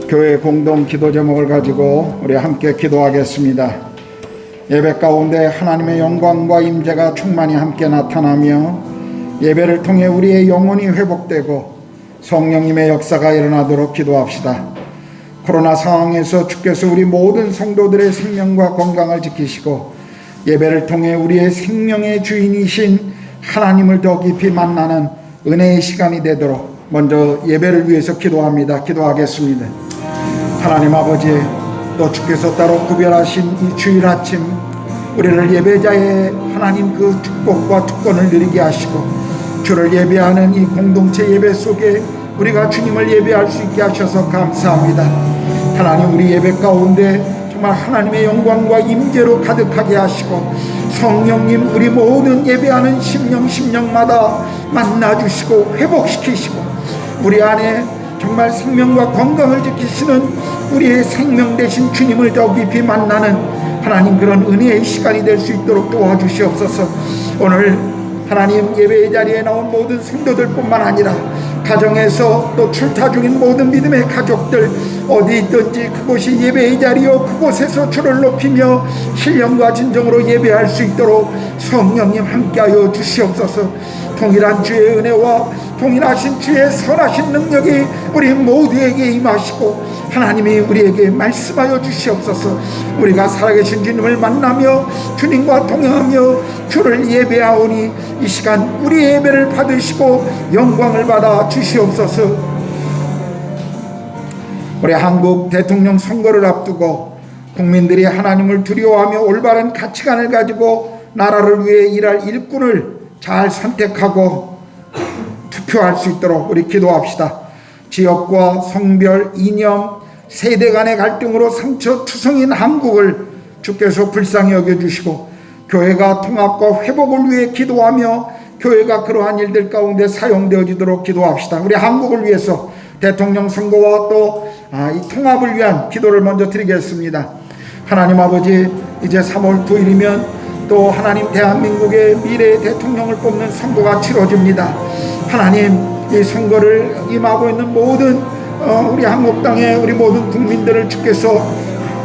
교회 공동 기도 제목을 가지고 우리 함께 기도하겠습니다. 예배 가운데 하나님의 영광과 임재가 충만히 함께 나타나며 예배를 통해 우리의 영혼이 회복되고 성령님의 역사가 일어나도록 기도합시다. 코로나 상황에서 주께서 우리 모든 성도들의 생명과 건강을 지키시고 예배를 통해 우리의 생명의 주인이신 하나님을 더 깊이 만나는 은혜의 시간이 되도록 먼저 예배를 위해서 기도합니다. 기도하겠습니다. 하나님 아버지, 또 주께서 따로 구별하신 이 주일 아침 우리를 예배자의 하나님 그 축복과 특권을 누리게 하시고 주를 예배하는 이 공동체 예배 속에 우리가 주님을 예배할 수 있게 하셔서 감사합니다. 하나님, 우리 예배 가운데 정말 하나님의 영광과 임재로 가득하게 하시고 성령님 우리 모든 예배하는 심령마다 만나주시고 회복시키시고 우리 안에 정말 생명과 건강을 지키시는 우리의 생명 되신 주님을 더 깊이 만나는 하나님 그런 은혜의 시간이 될 수 있도록 도와주시옵소서. 오늘 하나님 예배의 자리에 나온 모든 성도들뿐만 아니라 가정에서 또 출타 중인 모든 믿음의 가족들 어디 있든지 그곳이 예배의 자리요 그곳에서 주를 높이며 신령과 진정으로 예배할 수 있도록 성령님 함께하여 주시옵소서. 동일한 주의 은혜와 동일하신 주의 선하신 능력이 우리 모두에게 임하시고 하나님이 우리에게 말씀하여 주시옵소서. 우리가 살아계신 주님을 만나며 주님과 동행하며 주를 예배하오니 이 시간 우리의 예배를 받으시고 영광을 받아 주시옵소서. 우리 한국 대통령 선거를 앞두고 국민들이 하나님을 두려워하며 올바른 가치관을 가지고 나라를 위해 일할 일꾼을 잘 선택하고 투표할 수 있도록 우리 기도합시다. 지역과 성별, 이념, 세대 간의 갈등으로 상처투성인 한국을 주께서 불쌍히 여겨주시고 교회가 통합과 회복을 위해 기도하며 교회가 그러한 일들 가운데 사용되어지도록 기도합시다. 우리 한국을 위해서 대통령 선거와 또 이 통합을 위한 기도를 먼저 드리겠습니다. 하나님 아버지, 이제 3월 9일이면 또 하나님 대한민국의 미래의 대통령을 뽑는 선거가 치러집니다. 하나님, 이 선거를 임하고 있는 모든 우리 한국 땅의 우리 모든 국민들을 주께서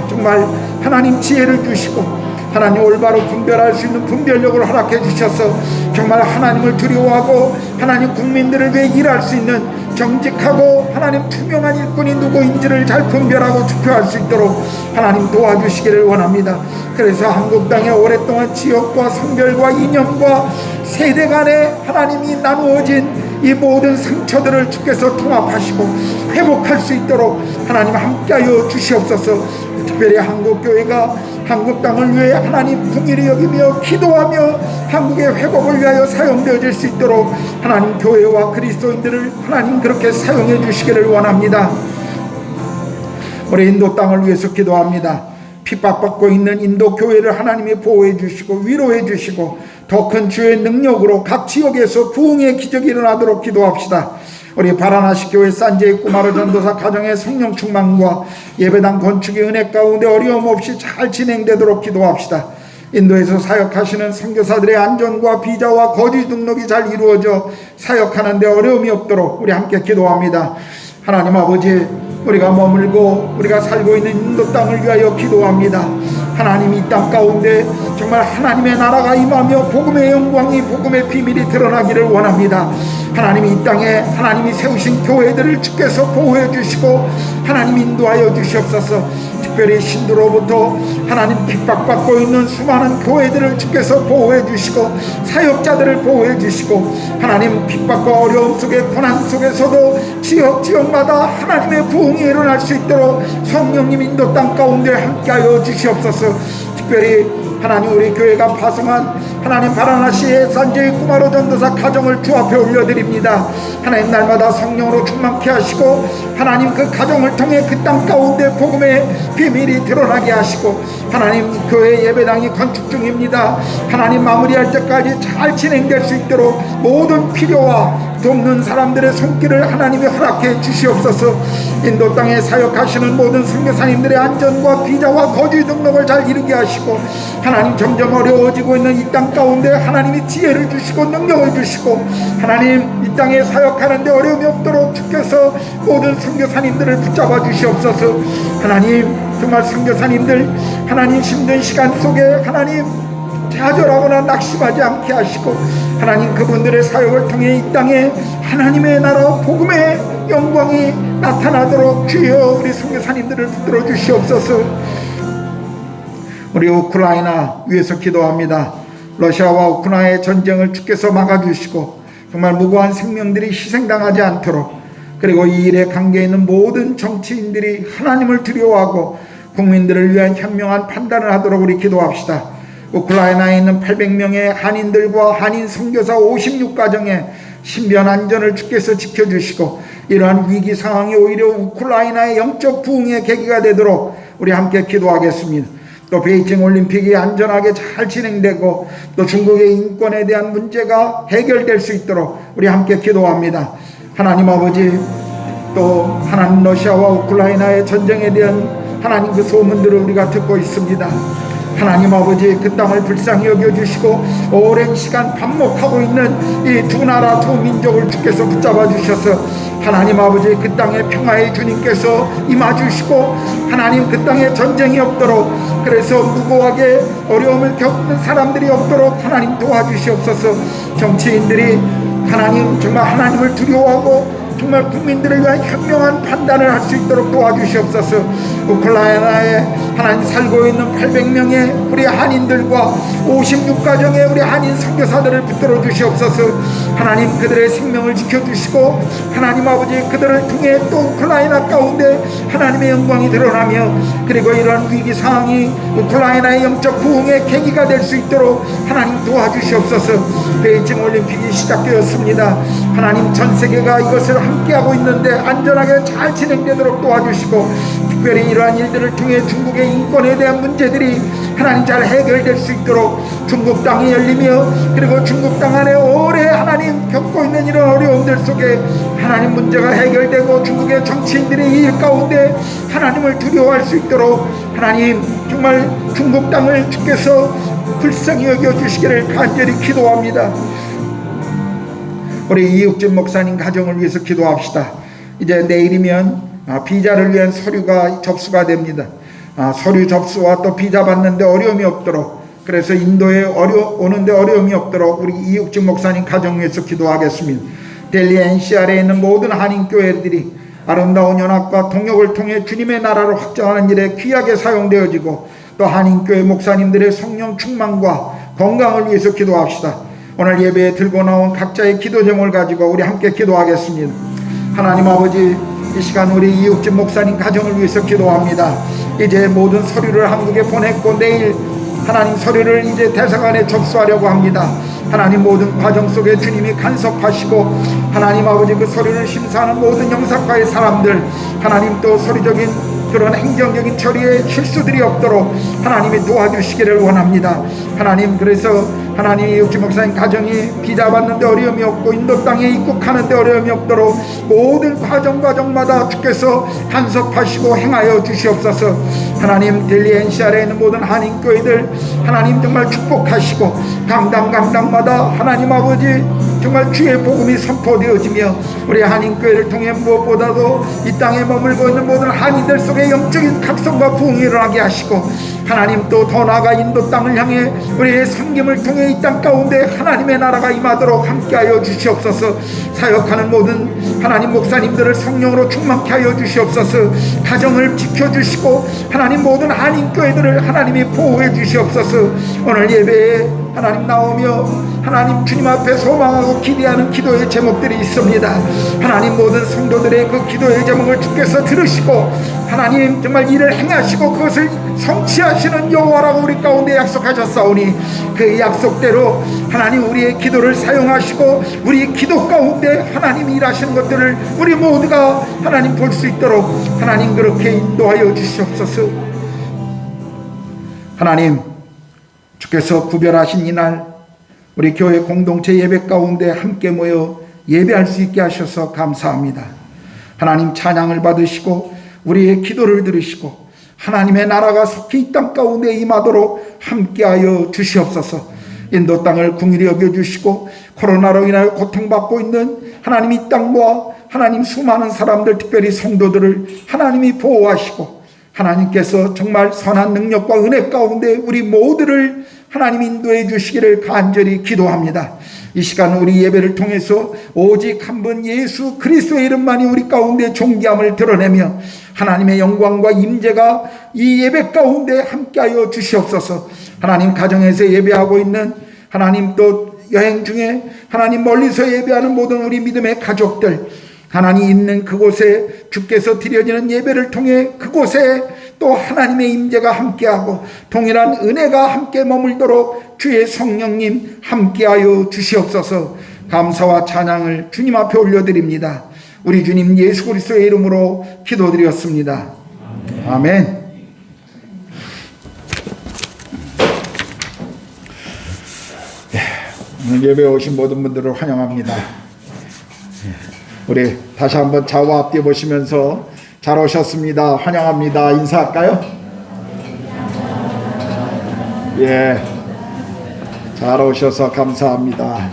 정말 하나님 지혜를 주시고 하나님 올바로 분별할 수 있는 분별력을 허락해 주셔서 정말 하나님을 두려워하고 하나님 국민들을 위해 일할 수 있는 정직하고 하나님 투명한 일꾼이 누구인지를 잘 분별하고 투표할 수 있도록 하나님 도와주시기를 원합니다. 그래서 한국 땅에 오랫동안 지역과 성별과 이념과 세대 간에 하나님이 나누어진 이 모든 상처들을 주께서 통합하시고 회복할 수 있도록 하나님 함께하여 주시옵소서. 특별히 한국교회가 한국 땅을 위해 하나님 긍휼히 여기며 기도하며 한국의 회복을 위하여 사용되어질 수 있도록 하나님 교회와 그리스도인들을 하나님 그렇게 사용해 주시기를 원합니다. 우리 인도 땅을 위해서 기도합니다. 핍박받고 있는 인도 교회를 하나님이 보호해 주시고 위로해 주시고 더 큰 주의 능력으로 각 지역에서 부흥의 기적이 일어나도록 기도합시다. 우리 바라나시 교회 산제이 꾸마르 전도사 가정의 성령 충만과 예배당 건축의 은혜 가운데 어려움 없이 잘 진행되도록 기도합시다. 인도에서 사역하시는 선교사들의 안전과 비자와 거주 등록이 잘 이루어져 사역하는 데 어려움이 없도록 우리 함께 기도합니다. 하나님 아버지, 우리가 머물고 우리가 살고 있는 인도 땅을 위하여 기도합니다. 하나님, 이 땅 가운데 정말 하나님의 나라가 임하며 복음의 영광이 복음의 비밀이 드러나기를 원합니다. 하나님이 이 땅에 하나님이 세우신 교회들을 주께서 보호해 주시고 하나님 인도하여 주시옵소서. 특별히 신도로부터 하나님 핍박받고 있는 수많은 교회들을 주께서 보호해 주시고 사역자들을 보호해 주시고 하나님 핍박과 어려움 속에 고난 속에서도 지역마다 하나님의 부흥이 일어날 수 있도록 성령님 인도 땅 가운데 함께하여 주시옵소서. 특별히 하나님 우리 교회가 파송한 하나님 바라나시의 산제이 꾸마르 전도사 가정을 주 앞에 올려드립니다. 하나님 날마다 성령으로 충만케 하시고 하나님 그 가정을 통해 그 땅 가운데 복음의 비밀이 드러나게 하시고 하나님 교회 예배당이 건축 중입니다. 하나님 마무리할 때까지 잘 진행될 수 있도록 모든 필요와 돕는 사람들의 손길을 하나님이 허락해 주시옵소서. 인도 땅에 사역하시는 모든 선교사님들의 안전과 비자와 거주 등록을 잘 이루게 하시고, 하나님 점점 어려워지고 있는 이 땅 가운데 하나님이 지혜를 주시고 능력을 주시고, 하나님 이 땅에 사역하는데 어려움이 없도록 주께서 모든 선교사님들을 붙잡아 주시옵소서. 하나님 정말 선교사님들 하나님 힘든 시간 속에 하나님 좌절하거나 낙심하지 않게 하시고, 하나님 그분들의 사역을 통해 이 땅에 하나님의 나라 복음의 영광이 나타나도록 주여 우리 선교사님들을 붙들어 주시옵소서. 우리 우크라이나 위해서 기도합니다. 러시아와 우크라이나의 전쟁을 주께서 막아주시고 정말 무고한 생명들이 희생당하지 않도록, 그리고 이 일에 관계 있는 모든 정치인들이 하나님을 두려워하고 국민들을 위한 현명한 판단을 하도록 우리 기도합시다. 우크라이나에 있는 800명의 한인들과 한인 선교사 56가정의 신변 안전을 주께서 지켜주시고, 이러한 위기 상황이 오히려 우크라이나의 영적 부흥의 계기가 되도록 우리 함께 기도하겠습니다. 또 베이징 올림픽이 안전하게 잘 진행되고 또 중국의 인권에 대한 문제가 해결될 수 있도록 우리 함께 기도합니다. 하나님 아버지, 또 하나님 러시아와 우크라이나의 전쟁에 대한 하나님 그 소문들을 우리가 듣고 있습니다. 하나님 아버지, 그 땅을 불쌍히 여겨주시고 오랜 시간 반목하고 있는 이 두 나라 두 민족을 주께서 붙잡아 주셔서 하나님 아버지 그 땅에 평화의 주님께서 임하주시고, 하나님 그 땅에 전쟁이 없도록, 그래서 무고하게 어려움을 겪는 사람들이 없도록 하나님 도와주시옵소서. 정치인들이 하나님 정말 하나님을 두려워하고 정말 국민들을 위한 현명한 판단을 할 수 있도록 도와주시옵소서. 우크라이나에 하나님 살고 있는 800명의 우리 한인들과 56가정의 우리 한인 선교사들을 붙들어 주시옵소서. 하나님 그들의 생명을 지켜주시고, 하나님 아버지 그들을 통해 또 우크라이나 가운데 하나님의 영광이 드러나며, 그리고 이런 위기 상황이 우크라이나의 영적 부흥의 계기가 될 수 있도록 하나님 도와주시옵소서. 베이징 올림픽이 시작되었습니다. 하나님 전 세계가 이것을 함께하고 있는데 안전하게 잘 진행되도록 도와주시고, 특별히 이러한 일들을 통해 중국의 인권에 대한 문제들이 하나님 잘 해결될 수 있도록 중국 땅이 열리며, 그리고 중국 땅 안에 오래 하나님 겪고 있는 이런 어려움들 속에 하나님 문제가 해결되고 중국의 정치인들이 이 일 가운데 하나님을 두려워할 수 있도록 하나님 정말 중국 땅을 주께서 불쌍히 여겨주시기를 간절히 기도합니다. 우리 이육진 목사님 가정을 위해서 기도합시다. 이제 내일이면 비자를 위한 서류가 접수가 됩니다. 서류 접수와 또 비자 받는데 어려움이 없도록, 그래서 인도에 오는데 어려움이 없도록 우리 이육진 목사님 가정 위해서 기도하겠습니다. 델리 NCR에 있는 모든 한인교회들이 아름다운 연합과 동역을 통해 주님의 나라를 확장하는 일에 귀하게 사용되어지고, 또 한인교회 목사님들의 성령 충만과 건강을 위해서 기도합시다. 오늘 예배에 들고 나온 각자의 기도 제목을 가지고 우리 함께 기도하겠습니다. 하나님 아버지, 이 시간 우리 이육진 목사님 가정을 위해서 기도합니다. 이제 모든 서류를 한국에 보냈고 내일 하나님 서류를 이제 대사관에 접수하려고 합니다. 하나님 모든 과정 속에 주님이 간섭하시고, 하나님 아버지 그 서류를 심사하는 모든 영사과의 사람들, 하나님 또 서류적인 그런 행정적인 처리에 실수들이 없도록 하나님이 도와주시기를 원합니다. 하나님, 그래서 하나님 이육진 목사님 가정이 비자 받는데 어려움이 없고 인도 땅에 입국하는데 어려움이 없도록 모든 과정마다 주께서 간섭하시고 행하여 주시옵소서. 하나님 델리 NCR에 있는 모든 한인교회들 하나님 정말 축복하시고, 강당마다 하나님 아버지 정말 주의 복음이 선포되어지며, 우리 한인교회를 통해 무엇보다도 이 땅에 머물고 있는 모든 한인들 속에 영적인 각성과 부흥이 일어나게 하시고, 하나님 또 더 나아가 인도 땅을 향해 우리의 섬김을 통해 이 땅 가운데 하나님의 나라가 임하도록 함께하여 주시옵소서. 사역하는 모든 하나님 목사님들을 성령으로 충만케 하여 주시옵소서. 가정을 지켜주시고 하나님 모든 한인교회들을 하나님이 보호해 주시옵소서. 오늘 예배에 하나님 나오며 하나님 주님 앞에 소망하고 기대하는 기도의 제목들이 있습니다. 하나님 모든 성도들의 그 기도의 제목을 주께서 들으시고 하나님 정말 일을 행하시고 그것을 성취하시는 여호와라고 우리 가운데 약속하셨사오니, 그 약속대로 하나님 우리의 기도를 사용하시고 우리 기도 가운데 하나님 일하시는 것들을 우리 모두가 하나님 볼 수 있도록 하나님 그렇게 인도하여 주시옵소서. 하나님, 주께서 구별하신 이날 우리 교회 공동체 예배 가운데 함께 모여 예배할 수 있게 하셔서 감사합니다. 하나님 찬양을 받으시고 우리의 기도를 들으시고 하나님의 나라가 속히 이 땅 가운데 임하도록 함께하여 주시옵소서. 인도 땅을 긍휼히 여겨주시고 코로나로 인하여 고통받고 있는 하나님 이 땅과 하나님 수많은 사람들, 특별히 성도들을 하나님이 보호하시고 하나님께서 정말 선한 능력과 은혜 가운데 우리 모두를 하나님 인도해 주시기를 간절히 기도합니다. 이 시간 우리 예배를 통해서 오직 한 분 예수 그리스도의 이름만이 우리 가운데 존귀함을 드러내며 하나님의 영광과 임재가 이 예배 가운데 함께하여 주시옵소서. 하나님 가정에서 예배하고 있는 하나님 또 여행 중에 하나님 멀리서 예배하는 모든 우리 믿음의 가족들 하나님 있는 그곳에 주께서 드려지는 예배를 통해 그곳에 또 하나님의 임재가 함께하고 동일한 은혜가 함께 머물도록 주의 성령님 함께하여 주시옵소서. 감사와 찬양을 주님 앞에 올려드립니다. 우리 주님 예수 그리스도의 이름으로 기도드렸습니다. 아멘. 오늘 예배에 오신 모든 분들을 환영합니다. 우리 다시 한번 좌우 앞뒤 보시면서 잘 오셨습니다. 환영합니다. 인사할까요? 예, 잘 오셔서 감사합니다.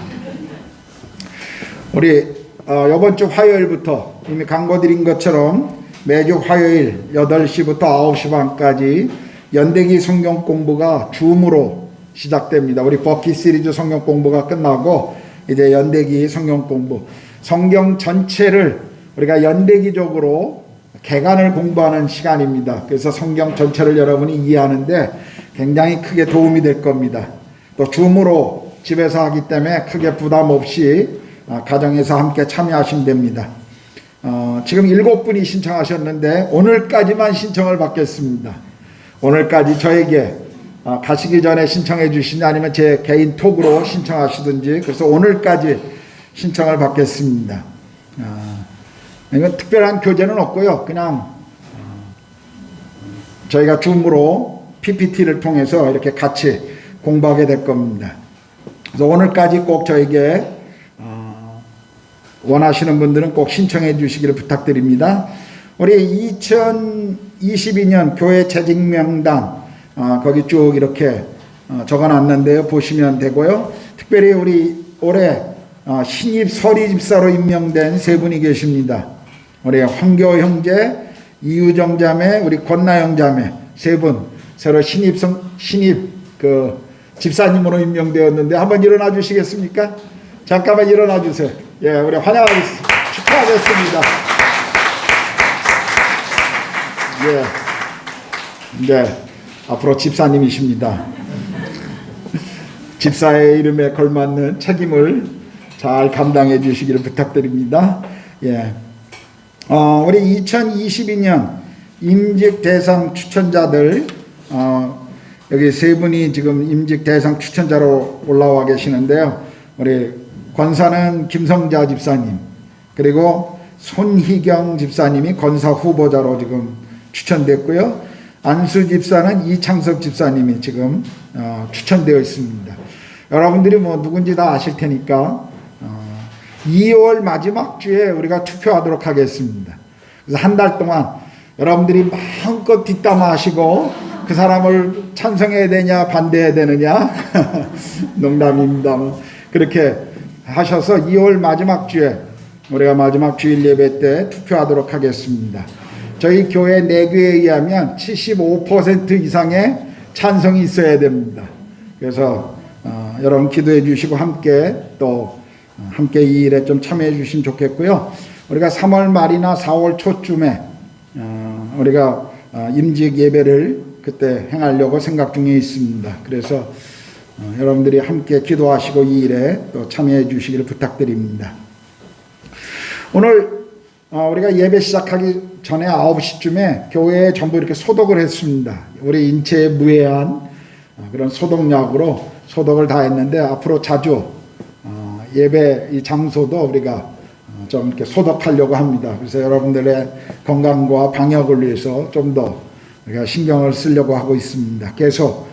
우리 이번 주 화요일부터 이미 광고드린 것처럼 매주 화요일 8시부터 9시 반까지 연대기 성경 공부가 줌으로 시작됩니다. 우리 버킷 시리즈 성경 공부가 끝나고 이제 연대기 성경 공부, 성경 전체를 우리가 연대기적으로 개간을 공부하는 시간입니다. 그래서 성경 전체를 여러분이 이해하는데 굉장히 크게 도움이 될 겁니다. 또 줌으로 집에서 하기 때문에 크게 부담 없이 가정에서 함께 참여하시면 됩니다. 지금 7분이 신청하셨는데 오늘까지만 신청을 받겠습니다. 오늘까지 저에게 가시기 전에 신청해 주시냐 아니면 제 개인 톡으로 신청하시든지, 그래서 오늘까지 신청을 받겠습니다. 이건 특별한 교재는 없고요. 그냥 저희가 줌으로 PPT를 통해서 이렇게 같이 공부하게 될 겁니다. 그래서 오늘까지 꼭 저에게 원하시는 분들은 꼭 신청해 주시기를 부탁드립니다. 우리 2022년 교회 재직 명단 거기 쭉 이렇게 적어놨는데요. 보시면 되고요. 특별히 우리 올해 신입 서리 집사로 임명된 세 분이 계십니다. 우리 황교 형제, 이유정 자매, 우리 권나영 자매 세 분 새로 신입 그 집사님으로 임명되었는데 한번 일어나 주시겠습니까? 잠깐만 일어나 주세요. 예, 우리 환영하겠습니다. 축하하겠습니다. 예, 네, 앞으로 집사님이십니다. 집사의 이름에 걸맞는 책임을 잘 감당해 주시기를 부탁드립니다. 예, 우리 2022년 임직 대상 추천자들 여기 세 분이 지금 임직 대상 추천자로 올라와 계시는데요. 우리 권사는 김성자 집사님, 그리고 손희경 집사님이 권사 후보자로 지금 추천됐고요. 안수 집사는 이창석 집사님이 지금 추천되어 있습니다. 여러분들이 뭐 누군지 다 아실 테니까 2월 마지막 주에 우리가 투표하도록 하겠습니다. 그래서 한 달 동안 여러분들이 마음껏 뒷담화하시고 그 사람을 찬성해야 되냐 반대해야 되느냐 농담입니다. 그렇게 하셔서 2월 마지막 주에 우리가 마지막 주일 예배 때 투표하도록 하겠습니다. 저희 교회 내규에 의하면 75% 이상의 찬성이 있어야 됩니다. 그래서 여러분 기도해 주시고 함께 이 일에 좀 참여해 주시면 좋겠고요. 우리가 3월 말이나 4월 초쯤에 우리가 임직 예배를 그때 행하려고 생각 중에 있습니다. 그래서 여러분들이 함께 기도하시고 이 일에 또 참여해 주시기를 부탁드립니다. 오늘 우리가 예배 시작하기 전에 9시쯤에 교회에 전부 이렇게 소독을 했습니다. 우리 인체에 무해한 그런 소독약으로 소독을 다 했는데 앞으로 자주 예배 이 장소도 우리가 좀 이렇게 소독하려고 합니다. 그래서 여러분들의 건강과 방역을 위해서 좀 더 우리가 신경을 쓰려고 하고 있습니다. 계속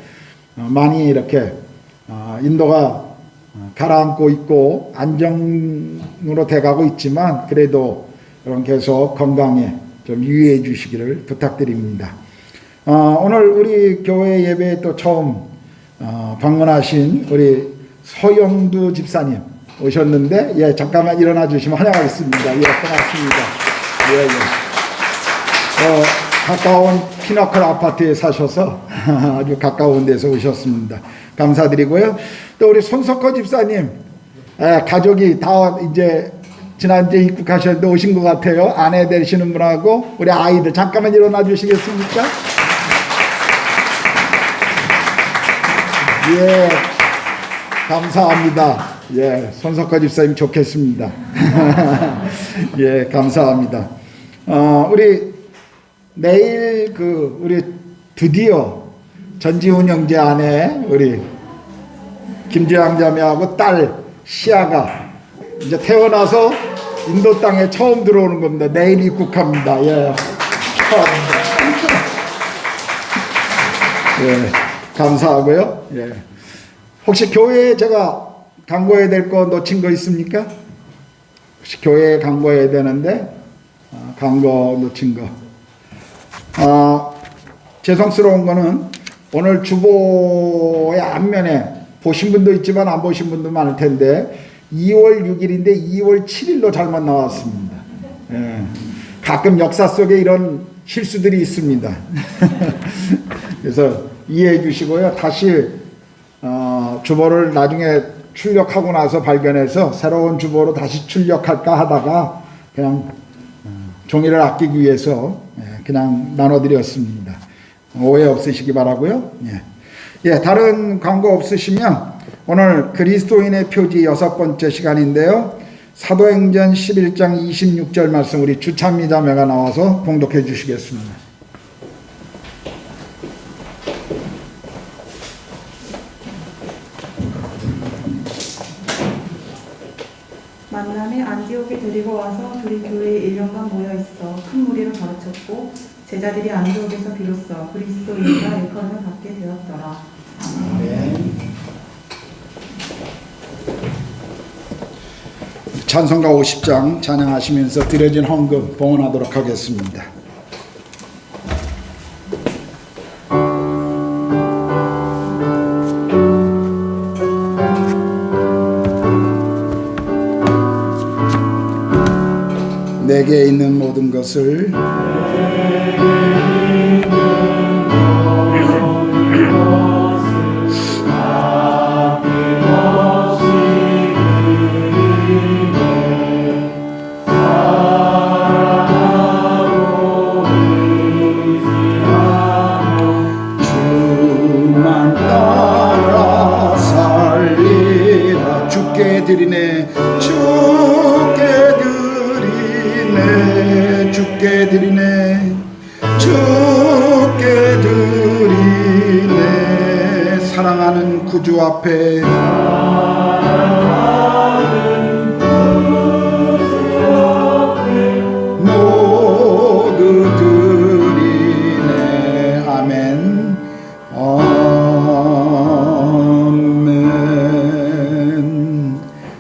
많이 이렇게 인도가 가라앉고 있고 안정으로 돼가고 있지만 그래도 여러분 계속 건강에 좀 유의해 주시기를 부탁드립니다. 오늘 우리 교회 예배에 또 처음 방문하신 우리 서영두 집사님 오셨는데, 예, 잠깐만 일어나 주시면 환영하겠습니다. 예, 고맙습니다. 예, 예. 가까운 피너클 아파트에 사셔서 아주 가까운 데서 오셨습니다. 감사드리고요. 또 우리 손석호 집사님, 가족이 다 이제 지난주에 입국하셨는데 오신 것 같아요. 아내 되시는 분하고 우리 아이들 잠깐만 일어나 주시겠습니까? 예, 감사합니다. 예, 손석호 집사님 좋겠습니다. 예, 감사합니다. 우리 내일 우리 드디어 전지훈 형제 아내 우리 김주양 자매하고 딸 시아가 이제 태어나서 인도 땅에 처음 들어오는 겁니다. 내일 입국합니다. 예. 예, 감사하고요. 예. 혹시 교회에 제가 광고해야 될 거 놓친 거 있습니까? 혹시 교회에 광고해야 되는데 광고 놓친 거. 죄송스러운 거는 오늘 주보의 앞면에 보신 분도 있지만 안 보신 분도 많을 텐데 2월 6일인데 2월 7일로 잘못 나왔습니다. 예. 가끔 역사 속에 이런 실수들이 있습니다. 그래서 이해해 주시고요. 다시 주보를 나중에 출력하고 나서 발견해서 새로운 주보로 다시 출력할까 하다가 그냥 종이를 아끼기 위해서 그냥 나눠드렸습니다. 오해 없으시기 바라고요. 예, 다른 광고 없으시면 오늘 그리스도인의 표지 6번째 시간인데요. 사도행전 11장 26절 말씀 우리 주찬미 자매가 나와서 봉독해 주시겠습니다. 만남에 안디옥에 데리고 와서 둘이 교회에 1년간 모여 있어 큰 무리를 가르쳤고 제자들이 안디옥에서 비로소 그리스도인이라 일컬음을 받게 되었더라. 아멘. 찬송가 50장 찬양하시면서 드려진 헌금 봉헌하도록 하겠습니다. 내게 있는 모든 것을 주만 따라 살리라. 주께 드리네, 주께 드리네, 주께 드리네, 주께 드리네. 사랑하는 구주 앞에 모두 드리네. 아멘. 아멘.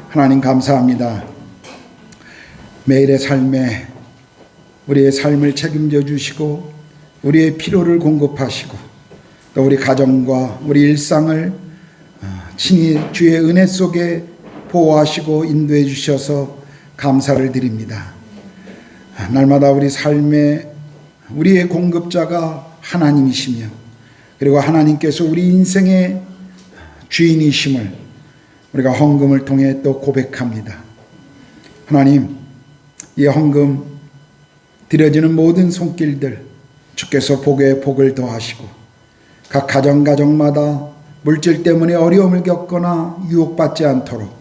하나님 감사합니다. 매일의 삶에 우리의 삶을 책임져 주시고 우리의 필요를 공급하시고 또 우리 가정과 우리 일상을 친히 주의 은혜 속에 보호하시고 인도해 주셔서 감사를 드립니다. 날마다 우리 삶에 우리의 공급자가 하나님이시며 그리고 하나님께서 우리 인생의 주인이심을 우리가 헌금을 통해 또 고백합니다. 하나님, 이 헌금 드려지는 모든 손길들 주께서 복에 복을 더하시고 각 가정마다 물질 때문에 어려움을 겪거나 유혹받지 않도록,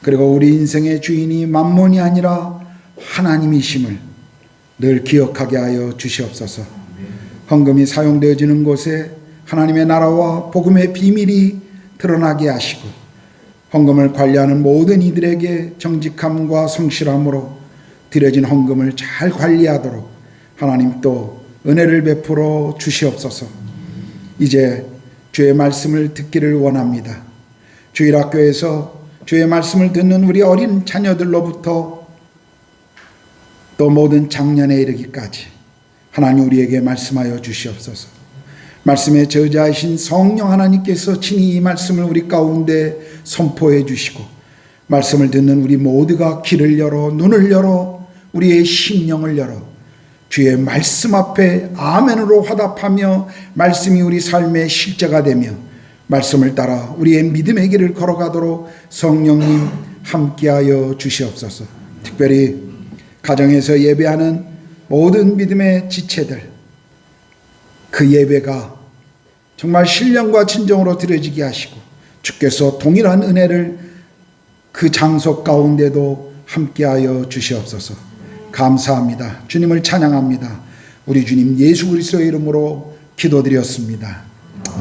그리고 우리 인생의 주인이 만몬이 아니라 하나님이심을 늘 기억하게 하여 주시옵소서. 헌금이 사용되어지는 곳에 하나님의 나라와 복음의 비밀이 드러나게 하시고 헌금을 관리하는 모든 이들에게 정직함과 성실함으로 드려진 헌금을 잘 관리하도록 하나님 또 은혜를 베풀어 주시옵소서. 이제 주의 말씀을 듣기를 원합니다. 주일학교에서 주의 말씀을 듣는 우리 어린 자녀들로부터 또 모든 장년에 이르기까지 하나님 우리에게 말씀하여 주시옵소서. 말씀의 저자이신 성령 하나님께서 친히 이 말씀을 우리 가운데 선포해 주시고 말씀을 듣는 우리 모두가 귀를 열어 눈을 열어 우리의 심령을 열어 주의 말씀 앞에 아멘으로 화답하며 말씀이 우리 삶의 실제가 되며 말씀을 따라 우리의 믿음의 길을 걸어가도록 성령님 함께하여 주시옵소서. 특별히 가정에서 예배하는 모든 믿음의 지체들, 그 예배가 정말 신령과 진정으로 드려지게 하시고 주께서 동일한 은혜를 그 장소 가운데도 함께하여 주시옵소서. 감사합니다. 주님을 찬양합니다. 우리 주님 예수 그리스도의 이름으로 기도드렸습니다.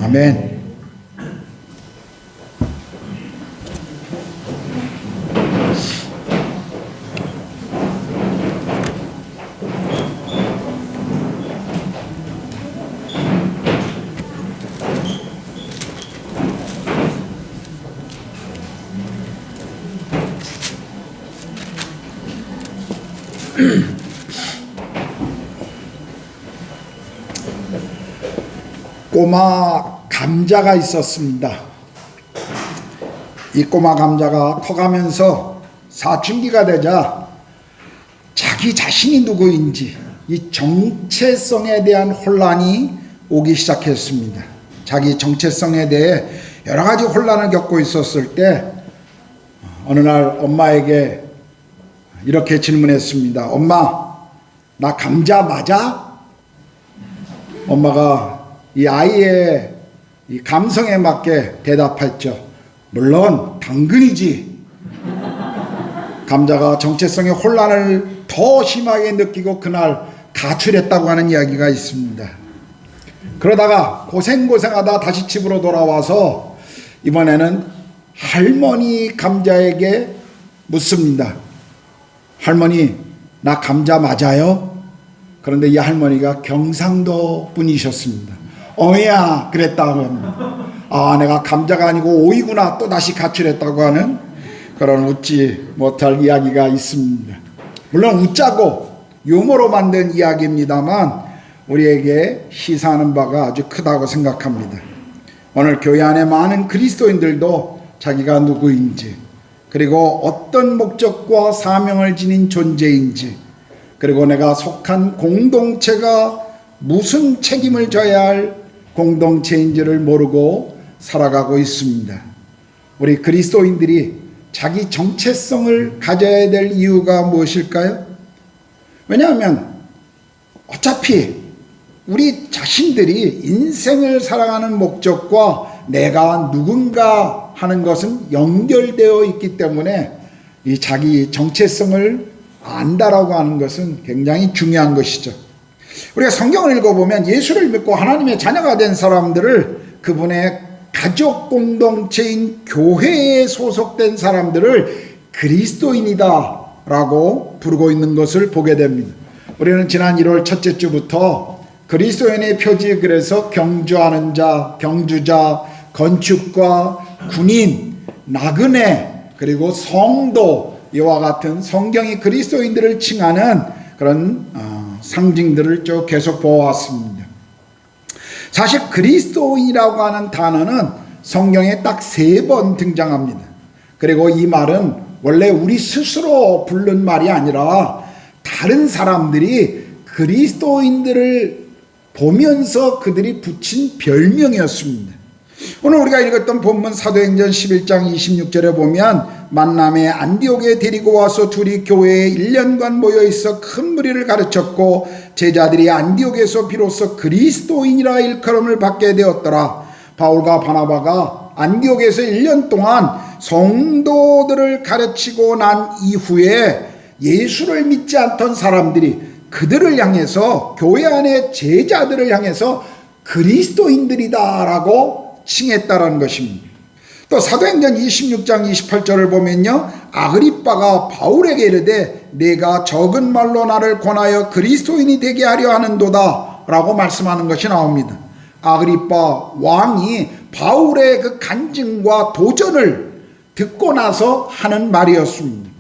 아멘. 꼬마 감자가 있었습니다. 이 꼬마 감자가 커가면서 사춘기가 되자 자기 자신이 누구인지 이 정체성에 대한 혼란이 오기 시작했습니다. 자기 정체성에 대해 여러 가지 혼란을 겪고 있었을 때 어느 날 엄마에게 이렇게 질문했습니다. 엄마, 나 감자 맞아? 엄마가 이 아이의 이 감성에 맞게 대답했죠. 물론 당근이지. 감자가 정체성의 혼란을 더 심하게 느끼고 그날 가출했다고 하는 이야기가 있습니다. 그러다가 고생하다 다시 집으로 돌아와서 이번에는 할머니 감자에게 묻습니다. 할머니, 나 감자 맞아요? 그런데 이 할머니가 경상도 분이셨습니다. 어야 그랬다고 합니다. 아, 내가 감자가 아니고 오이구나, 또 다시 가출했다고 하는 그런 웃지 못할 이야기가 있습니다. 물론 웃자고 유머로 만든 이야기입니다만 우리에게 시사하는 바가 아주 크다고 생각합니다. 오늘 교회 안에 많은 그리스도인들도 자기가 누구인지, 그리고 어떤 목적과 사명을 지닌 존재인지, 그리고 내가 속한 공동체가 무슨 책임을 져야 할 공동체인지를 모르고 살아가고 있습니다. 우리 그리스도인들이 자기 정체성을 가져야 될 이유가 무엇일까요? 왜냐하면 어차피 우리 자신들이 인생을 살아가는 목적과 내가 누군가 하는 것은 연결되어 있기 때문에 이 자기 정체성을 안다라고 하는 것은 굉장히 중요한 것이죠. 우리가 성경을 읽어보면 예수를 믿고 하나님의 자녀가 된 사람들을 그분의 가족 공동체인 교회에 소속된 사람들을 그리스도인이다 라고 부르고 있는 것을 보게 됩니다. 우리는 지난 1월 첫째 주부터 그리스도인의 표지, 그래서 경주하는 자, 경주자, 건축가, 군인, 나그네, 그리고 성도, 이와 같은 성경이 그리스도인들을 칭하는 그런 상징들을 쭉 계속 보아왔습니다. 사실 그리스도인이라고 하는 단어는 성경에 딱 3번 등장합니다. 그리고 이 말은 원래 우리 스스로 부른 말이 아니라 다른 사람들이 그리스도인들을 보면서 그들이 붙인 별명이었습니다. 오늘 우리가 읽었던 본문 사도행전 11장 26절에 보면 만남에 안디옥에 데리고 와서 둘이 교회에 1년간 모여있어 큰 무리를 가르쳤고 제자들이 안디옥에서 비로소 그리스도인이라 일컬음을 받게 되었더라. 바울과 바나바가 안디옥에서 1년 동안 성도들을 가르치고 난 이후에 예수를 믿지 않던 사람들이 그들을 향해서, 교회 안의 제자들을 향해서 그리스도인들이다라고 칭했다라는 것입니다. 또 사도행전 26장 28절을 보면요, 아그리빠가 바울에게 이르되 내가 적은 말로 나를 권하여 그리스도인이 되게 하려 하는도다 라고 말씀하는 것이 나옵니다. 아그리빠 왕이 바울의 그 간증과 도전을 듣고 나서 하는 말이었습니다.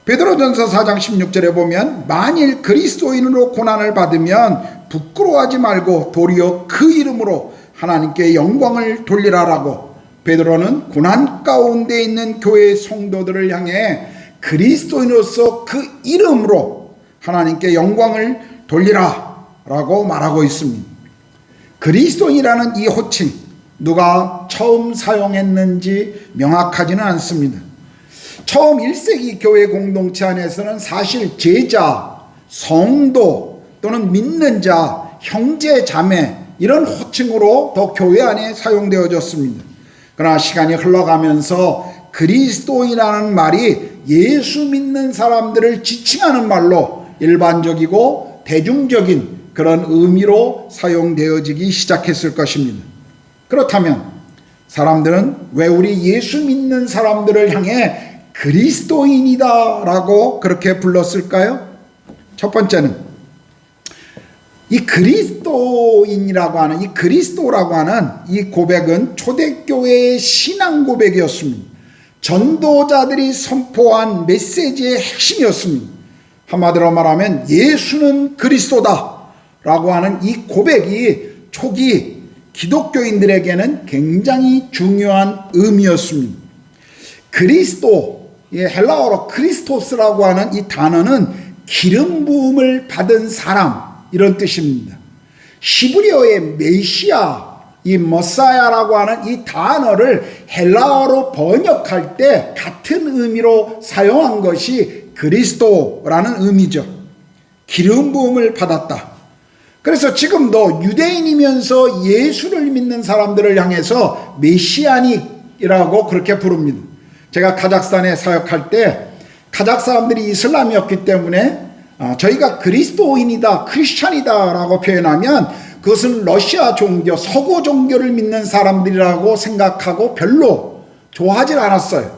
베드로전서 4장 16절에 보면 만일 그리스도인으로 고난을 받으면 부끄러워하지 말고 도리어 그 이름으로 하나님께 영광을 돌리라라고 베드로는 고난 가운데 있는 교회 성도들을 향해 그리스도인으로서 그 이름으로 하나님께 영광을 돌리라라고 말하고 있습니다. 그리스도인이라는 이 호칭 누가 처음 사용했는지 명확하지는 않습니다. 처음 1세기 교회 공동체 안에서는 사실 제자, 성도 또는 믿는 자, 형제, 자매 이런 호칭으로 더 교회 안에 사용되어졌습니다. 그러나 시간이 흘러가면서 그리스도인이라는 말이 예수 믿는 사람들을 지칭하는 말로 일반적이고 대중적인 그런 의미로 사용되어지기 시작했을 것입니다. 그렇다면 사람들은 왜 우리 예수 믿는 사람들을 향해 그리스도인이다 라고 그렇게 불렀을까요? 첫 번째는 이 그리스도인이라고 하는 이 그리스도라고 하는 이 고백은 초대교회의 신앙 고백이었습니다. 전도자들이 선포한 메시지의 핵심이었습니다. 한마디로 말하면 예수는 그리스도다 라고 하는 이 고백이 초기 기독교인들에게는 굉장히 중요한 의미였습니다. 그리스도, 헬라어로 크리스토스라고 하는 이 단어는 기름 부음을 받은 사람 이런 뜻입니다. 히브리어의 메시아, 이 머사야라고 하는 이 단어를 헬라어로 번역할 때 같은 의미로 사용한 것이 그리스도라는 의미죠. 기름 부음을 받았다. 그래서 지금도 유대인이면서 예수를 믿는 사람들을 향해서 메시아닉이라고 그렇게 부릅니다. 제가 카자흐스탄에 사역할 때 카자흐 사람들이 이슬람이었기 때문에 저희가 그리스도인이다, 크리스찬이다 라고 표현하면 그것은 러시아 종교, 서구 종교를 믿는 사람들이라고 생각하고 별로 좋아하지 않았어요.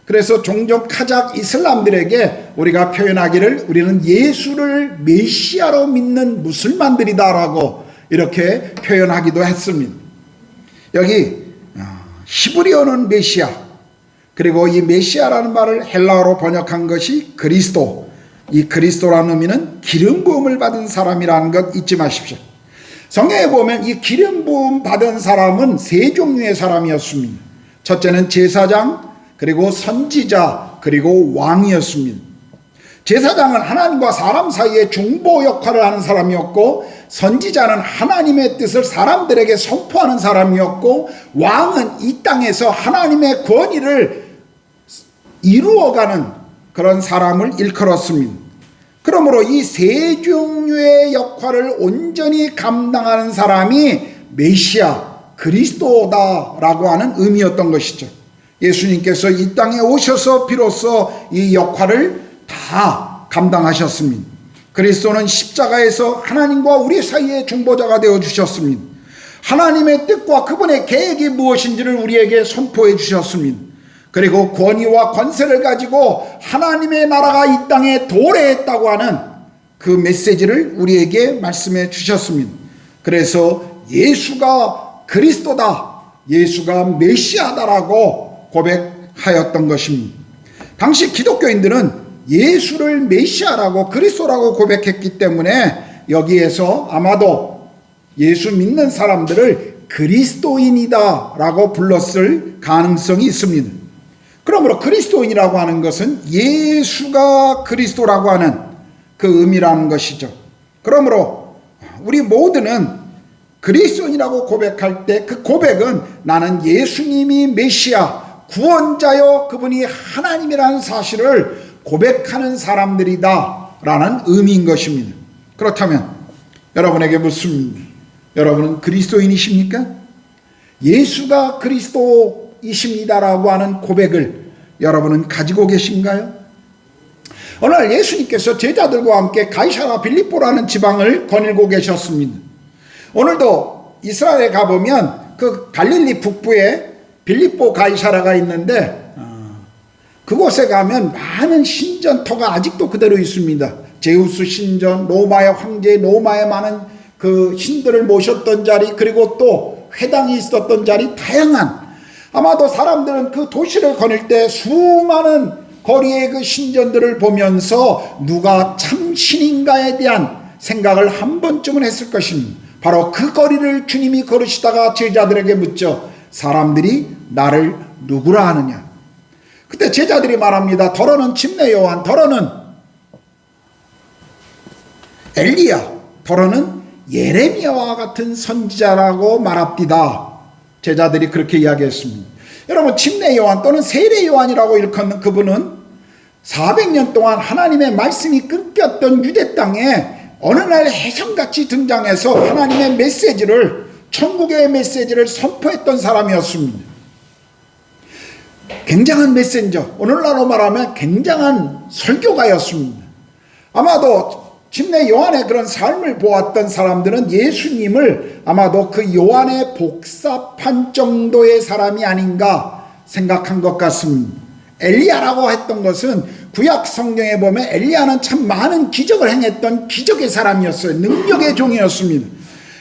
그래서 종종 카자흐 이슬람들에게 우리가 표현하기를 우리는 예수를 메시아로 믿는 무슬만들이다 라고 이렇게 표현하기도 했습니다. 여기 히브리어는 메시아, 그리고 이 메시아라는 말을 헬라어로 번역한 것이 그리스도, 이 그리스도라는 의미는 기름 부음을 받은 사람이라는 것 잊지 마십시오. 성경에 보면 이 기름 부음 받은 사람은 세 종류의 사람이었습니다. 첫째는 제사장, 그리고 선지자, 그리고 왕이었습니다. 제사장은 하나님과 사람 사이의 중보 역할을 하는 사람이었고, 선지자는 하나님의 뜻을 사람들에게 선포하는 사람이었고, 왕은 이 땅에서 하나님의 권위를 이루어가는 그런 사람을 일컬었습니다. 그러므로 이 세 종류의 역할을 온전히 감당하는 사람이 메시아, 그리스도다라고 하는 의미였던 것이죠. 예수님께서 이 땅에 오셔서 비로소 이 역할을 다 감당하셨습니다. 그리스도는 십자가에서 하나님과 우리 사이의 중보자가 되어주셨습니다. 하나님의 뜻과 그분의 계획이 무엇인지를 우리에게 선포해 주셨습니다. 그리고 권위와 권세를 가지고 하나님의 나라가 이 땅에 도래했다고 하는 그 메시지를 우리에게 말씀해 주셨습니다. 그래서 예수가 그리스도다, 예수가 메시아다라고 고백하였던 것입니다. 당시 기독교인들은 예수를 메시아라고 그리스도라고 고백했기 때문에 여기에서 아마도 예수 믿는 사람들을 그리스도인이다 라고 불렀을 가능성이 있습니다. 그러므로 그리스도인이라고 하는 것은 예수가 그리스도라고 하는 그 의미라는 것이죠. 그러므로 우리 모두는 그리스도인이라고 고백할 때 그 고백은 나는 예수님이 메시아, 구원자요 그분이 하나님이라는 사실을 고백하는 사람들이다 라는 의미인 것입니다. 그렇다면 여러분에게 묻습니다. 여러분은 그리스도인이십니까? 예수가 그리스도이십니다라고 하는 고백을 여러분은 가지고 계신가요? 어느 날 예수님께서 제자들과 함께 가이사랴 빌립보라는 지방을 거닐고 계셨습니다. 오늘도 이스라엘에 가보면 그 갈릴리 북부에 빌립보 가이사랴가 있는데 그곳에 가면 많은 신전터가 아직도 그대로 있습니다. 제우스 신전, 로마의 황제, 로마의 많은 그 신들을 모셨던 자리, 그리고 또 회당이 있었던 자리, 다양한, 아마도 사람들은 그 도시를 거닐 때 수많은 거리의 그 신전들을 보면서 누가 참 신인가에 대한 생각을 한 번쯤은 했을 것입니다. 바로 그 거리를 주님이 걸으시다가 제자들에게 묻죠. 사람들이 나를 누구라 하느냐. 그때 제자들이 말합니다. 더러는 침례 요한, 더러는 엘리야, 더러는 예레미야와 같은 선지자라고 말합디다. 제자들이 그렇게 이야기했습니다. 여러분, 침례 요한 또는 세례 요한이라고 일컫는 그분은 400년 동안 하나님의 말씀이 끊겼던 유대 땅에 어느 날 혜성같이 등장해서 하나님의 메시지를, 천국의 메시지를 선포했던 사람이었습니다. 굉장한 메신저, 오늘날로 말하면 굉장한 설교가였습니다. 아마도 침례 요한의 그런 삶을 보았던 사람들은 예수님을 아마도 그 요한에 복사한 정도의 사람이 아닌가 생각한 것 같습니다. 엘리야라고 했던 것은 구약 성경에 보면 엘리야는 참 많은 기적을 행했던 기적의 사람이었어요. 능력의 종이었습니다.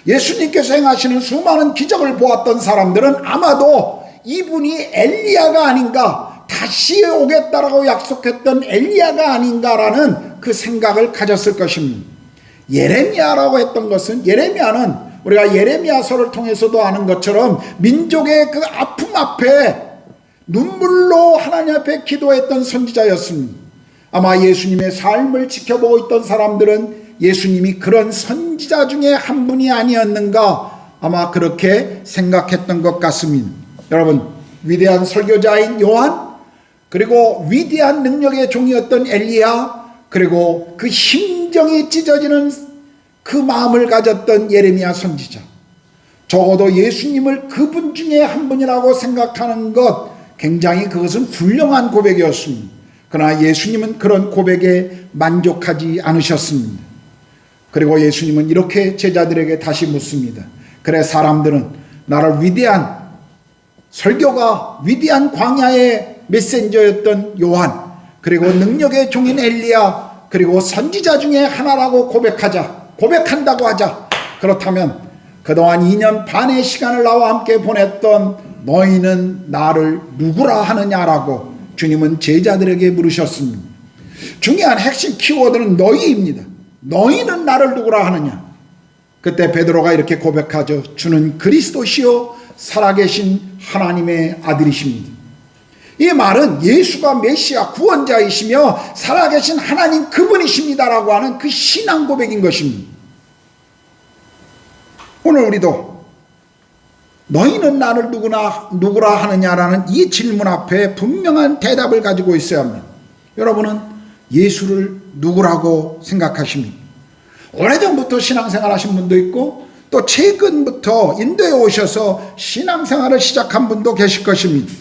예수님께서 행하시는 수많은 기적을 보았던 사람들은 아마도 이분이 엘리야가 아닌가, 다시 오겠다라고 약속했던 엘리야가 아닌가라는 그 생각을 가졌을 것입니다. 예레미야라고 했던 것은, 예레미야는 우리가 예레미야서를 통해서도 아는 것처럼 민족의 그 아픔 앞에 눈물로 하나님 앞에 기도했던 선지자였습니다. 아마 예수님의 삶을 지켜보고 있던 사람들은 예수님이 그런 선지자 중에 한 분이 아니었는가, 아마 그렇게 생각했던 것 같습니다. 여러분, 위대한 설교자인 요한, 그리고 위대한 능력의 종이었던 엘리야, 그리고 그 심정이 찢어지는 그 마음을 가졌던 예레미야 선지자, 적어도 예수님을 그분 중에 한 분이라고 생각하는 것, 굉장히 그것은 훌륭한 고백이었습니다. 그러나 예수님은 그런 고백에 만족하지 않으셨습니다. 그리고 예수님은 이렇게 제자들에게 다시 묻습니다. 그래, 사람들은 나를 위대한 설교가, 위대한 광야의 메신저였던 요한, 그리고 능력의 종인 엘리야, 그리고 선지자 중에 하나라고 고백한다고 하자. 그렇다면 그동안 2년 반의 시간을 나와 함께 보냈던 너희는 나를 누구라 하느냐라고 주님은 제자들에게 물으셨습니다. 중요한 핵심 키워드는 너희입니다. 너희는 나를 누구라 하느냐. 그때 베드로가 이렇게 고백하죠. 주는 그리스도시요 살아계신 하나님의 아들이십니다. 이 말은 예수가 메시아 구원자이시며 살아계신 하나님 그분이십니다라고 하는 그 신앙 고백인 것입니다. 오늘 우리도 너희는 나를 누구라 하느냐라는 이 질문 앞에 분명한 대답을 가지고 있어야 합니다. 여러분은 예수를 누구라고 생각하십니까? 오래전부터 신앙생활 하신 분도 있고 또 최근부터 인도에 오셔서 신앙생활을 시작한 분도 계실 것입니다.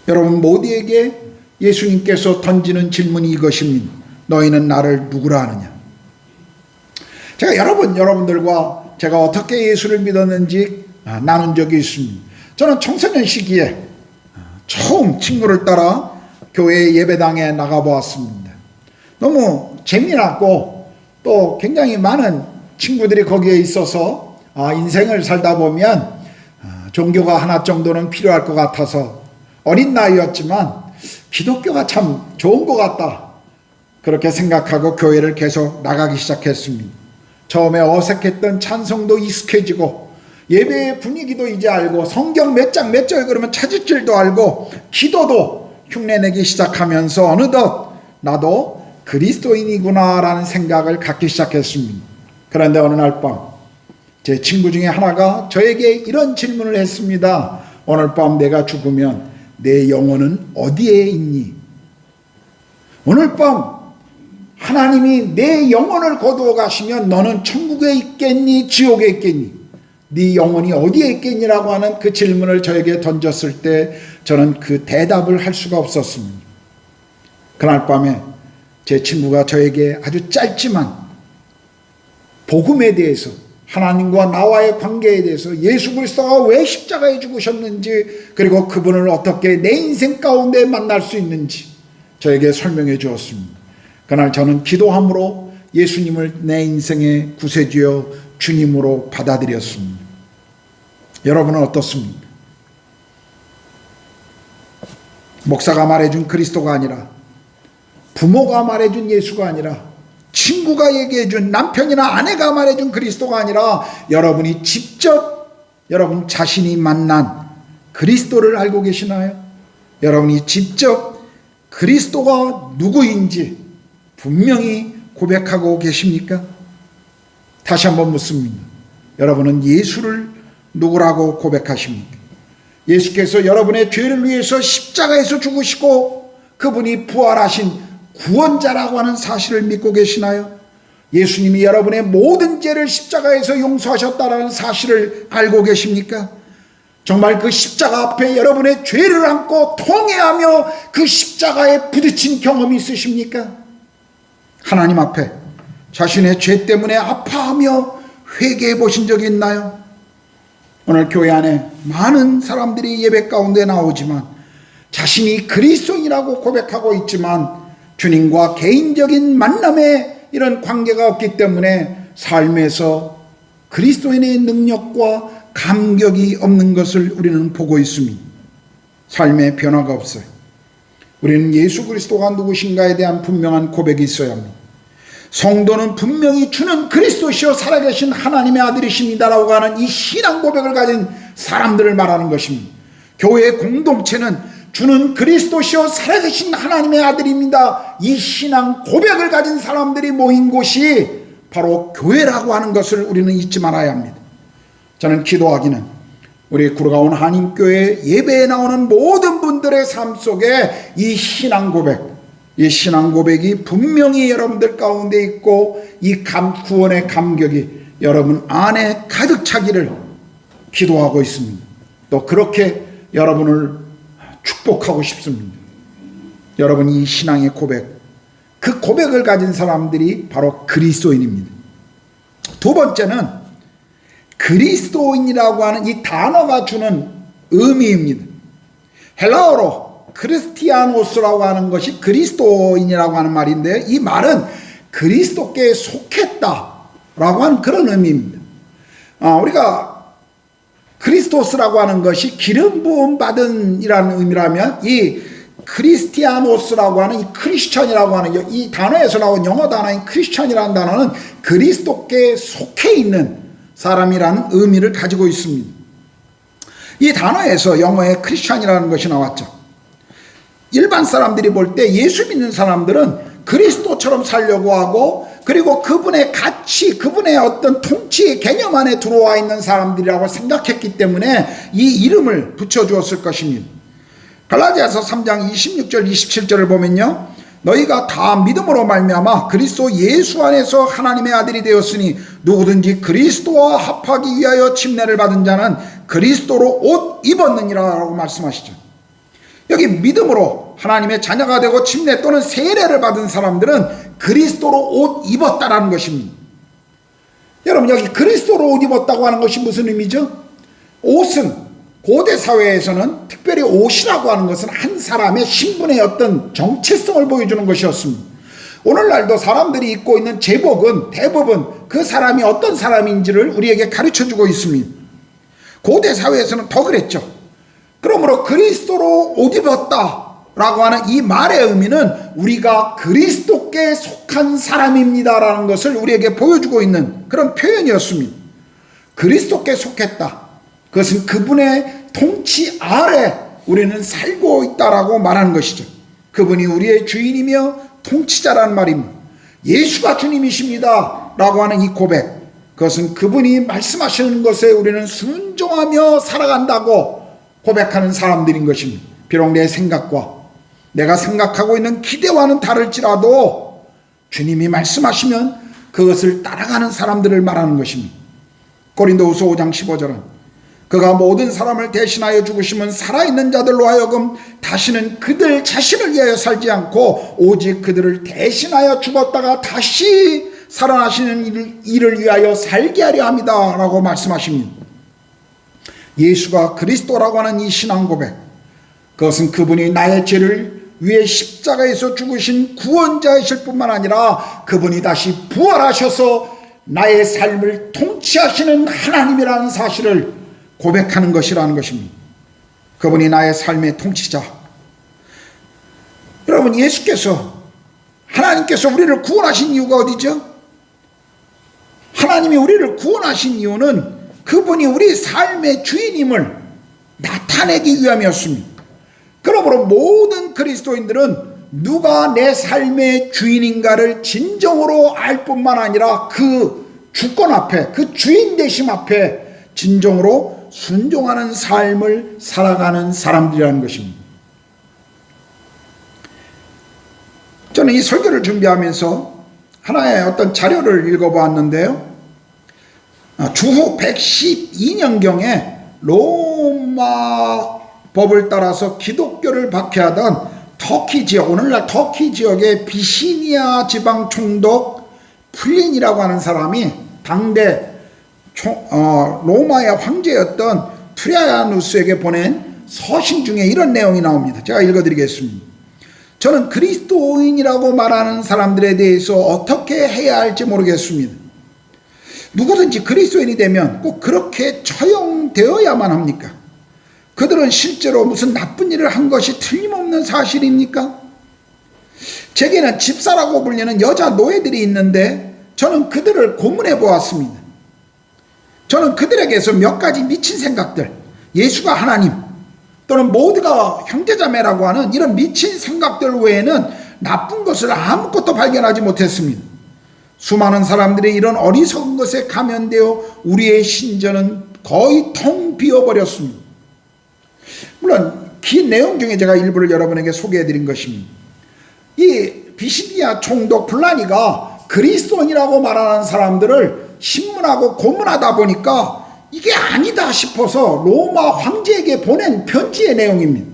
여러분 모두에게 예수님께서 던지는 질문이 이것입니다. 너희는 나를 누구라 하느냐? 제가 여러분들과 제가 어떻게 예수를 믿었는지 나눈 적이 있습니다. 저는 청소년 시기에 처음 친구를 따라 교회 예배당에 나가보았습니다. 너무 재미났고 또 굉장히 많은 친구들이 거기에 있어서 인생을 살다 보면 종교가 하나 정도는 필요할 것 같아서 어린 나이였지만 기독교가 참 좋은 것 같다, 그렇게 생각하고 교회를 계속 나가기 시작했습니다. 처음에 어색했던 찬송도 익숙해지고 예배의 분위기도 이제 알고 성경 몇 장 몇 절 그러면 찾을 줄도 알고 기도도 흉내내기 시작하면서 어느덧 나도 그리스도인이구나 라는 생각을 갖기 시작했습니다. 그런데 어느 날 밤 제 친구 중에 하나가 저에게 이런 질문을 했습니다. 오늘 밤 내가 죽으면 내 영혼은 어디에 있니? 오늘 밤 하나님이 내 영혼을 거두어 가시면 너는 천국에 있겠니? 지옥에 있겠니? 네 영혼이 어디에 있겠니라고 하는 그 질문을 저에게 던졌을 때 저는 그 대답을 할 수가 없었습니다. 그날 밤에 제 친구가 저에게 아주 짧지만 복음에 대해서, 하나님과 나와의 관계에 대해서, 예수 그리스도가 왜 십자가에 죽으셨는지, 그리고 그분을 어떻게 내 인생 가운데 만날 수 있는지 저에게 설명해 주었습니다. 그날 저는 기도함으로 예수님을 내 인생의 구세주여 주님으로 받아들였습니다. 여러분은 어떻습니까? 목사가 말해준 그리스도가 아니라, 부모가 말해준 예수가 아니라, 친구가 얘기해준, 남편이나 아내가 말해준 그리스도가 아니라 여러분이 직접 여러분 자신이 만난 그리스도를 알고 계시나요? 여러분이 직접 그리스도가 누구인지 분명히 고백하고 계십니까? 다시 한번 묻습니다. 여러분은 예수를 누구라고 고백하십니까? 예수께서 여러분의 죄를 위해서 십자가에서 죽으시고 그분이 부활하신 구원자라고 하는 사실을 믿고 계시나요? 예수님이 여러분의 모든 죄를 십자가에서 용서하셨다는 사실을 알고 계십니까? 정말 그 십자가 앞에 여러분의 죄를 안고 통회하며 그 십자가에 부딪힌 경험이 있으십니까? 하나님 앞에 자신의 죄 때문에 아파하며 회개해 보신 적이 있나요? 오늘 교회 안에 많은 사람들이 예배 가운데 나오지만 자신이 그리스도인이라고 고백하고 있지만 주님과 개인적인 만남에 이런 관계가 없기 때문에 삶에서 그리스도인의 능력과 감격이 없는 것을 우리는 보고 있습니다. 삶에 변화가 없어요. 우리는 예수 그리스도가 누구신가에 대한 분명한 고백이 있어야 합니다. 성도는 분명히 주는 그리스도시요 살아계신 하나님의 아들이십니다라고 하는 이 신앙 고백을 가진 사람들을 말하는 것입니다. 교회의 공동체는 주는 그리스도시요 살아계신 하나님의 아들입니다. 이 신앙 고백을 가진 사람들이 모인 곳이 바로 교회라고 하는 것을 우리는 잊지 말아야 합니다. 저는 기도하기는 우리 구로가온 한인교회 예배에 나오는 모든 분들의 삶 속에 이 신앙 고백이 분명히 여러분들 가운데 있고 이 구원의 감격이 여러분 안에 가득 차기를 기도하고 있습니다. 또 그렇게 여러분을 축복하고 싶습니다. 여러분 이 신앙의 고백, 그 고백을 가진 사람들이 바로 그리스도인입니다. 두 번째는 그리스도인이라고 하는 이 단어가 주는 의미입니다. 헬라어로 크리스티아노스라고 하는 것이 그리스도인이라고 하는 말인데요. 이 말은 그리스도께 속했다라고 하는 그런 의미입니다. 우리가 크리스토스라고 하는 것이 기름 부음 받은 이라는 의미라면 이 크리스티아노스라고 하는 이 크리스천이라고 하는 이 단어에서 나온 영어 단어인 크리스천이라는 단어는 그리스도께 속해 있는 사람이라는 의미를 가지고 있습니다. 이 단어에서 영어에 크리스천이라는 것이 나왔죠. 일반 사람들이 볼 때 예수 믿는 사람들은 그리스도처럼 살려고 하고 그리고 그분의 가치, 그분의 어떤 통치의 개념 안에 들어와 있는 사람들이라고 생각했기 때문에 이 이름을 붙여주었을 것입니다. 갈라디아서 3장 26절 27절을 보면요, 너희가 다 믿음으로 말미암아 그리스도 예수 안에서 하나님의 아들이 되었으니 누구든지 그리스도와 합하기 위하여 침례를 받은 자는 그리스도로 옷 입었느니라 라고 말씀하시죠. 여기 믿음으로 하나님의 자녀가 되고 침례 또는 세례를 받은 사람들은 그리스도로 옷 입었다라는 것입니다. 여러분 여기 그리스도로 옷 입었다고 하는 것이 무슨 의미죠? 옷은 고대 사회에서는 특별히 옷이라고 하는 것은 한 사람의 신분의 어떤 정체성을 보여주는 것이었습니다. 오늘날도 사람들이 입고 있는 제복은 대부분 그 사람이 어떤 사람인지를 우리에게 가르쳐주고 있습니다. 고대 사회에서는 더 그랬죠. 그러므로 그리스도로 옷 입었다라고 하는 이 말의 의미는 우리가 그리스도께 속한 사람입니다라는 것을 우리에게 보여주고 있는 그런 표현이었습니다. 그리스도께 속했다. 그것은 그분의 통치 아래 우리는 살고 있다라고 말하는 것이죠. 그분이 우리의 주인이며 통치자라는 말입니다. 예수가 주님이십니다 라고 하는 이 고백, 그것은 그분이 말씀하시는 것에 우리는 순종하며 살아간다고 고백하는 사람들인 것입니다. 비록 내 생각과 내가 생각하고 있는 기대와는 다를지라도 주님이 말씀하시면 그것을 따라가는 사람들을 말하는 것입니다. 고린도후서 5장 15절은 그가 모든 사람을 대신하여 죽으시면 살아있는 자들로 하여금 다시는 그들 자신을 위하여 살지 않고 오직 그들을 대신하여 죽었다가 다시 살아나시는 일을 위하여 살게 하려 합니다 라고 말씀하십니다. 예수가 그리스도라고 하는 이 신앙 고백, 그것은 그분이 나의 죄를 위해 십자가에서 죽으신 구원자이실 뿐만 아니라 그분이 다시 부활하셔서 나의 삶을 통치하시는 하나님이라는 사실을 고백하는 것이라는 것입니다. 그분이 나의 삶의 통치자. 여러분, 하나님께서 우리를 구원하신 이유가 어디죠? 하나님이 우리를 구원하신 이유는 그분이 우리 삶의 주인임을 나타내기 위함이었습니다. 그러므로 모든 그리스도인들은 누가 내 삶의 주인인가를 진정으로 알 뿐만 아니라 그 주권 앞에, 그 주인 되심 앞에 진정으로 순종하는 삶을 살아가는 사람들이라는 것입니다. 저는 이 설교를 준비하면서 하나의 어떤 자료를 읽어보았는데요. 주후 112년경에 로마 법을 따라서 기독교를 박해하던 터키 지역, 오늘날 터키 지역의 비시니아 지방 총독 플린이라고 하는 사람이 당대 로마의 황제였던 트라야누스에게 보낸 서신 중에 이런 내용이 나옵니다. 제가 읽어드리겠습니다. 저는 그리스도인이라고 말하는 사람들에 대해서 어떻게 해야 할지 모르겠습니다. 누구든지 그리스도인이 되면 꼭 그렇게 처형되어야만 합니까? 그들은 실제로 무슨 나쁜 일을 한 것이 틀림없는 사실입니까? 제게는 집사라고 불리는 여자 노예들이 있는데 저는 그들을 고문해 보았습니다. 저는 그들에게서 몇 가지 미친 생각들, 예수가 하나님 또는 모두가 형제자매라고 하는 이런 미친 생각들 외에는 나쁜 것을 아무것도 발견하지 못했습니다. 수많은 사람들이 이런 어리석은 것에 감염되어 우리의 신전은 거의 텅 비어버렸습니다. 물론 긴 내용 중에 제가 일부를 여러분에게 소개해드린 것입니다. 이 비시니아 총독 블라니가 그리스도인이라고 말하는 사람들을 신문하고 고문하다 보니까 이게 아니다 싶어서 로마 황제에게 보낸 편지의 내용입니다.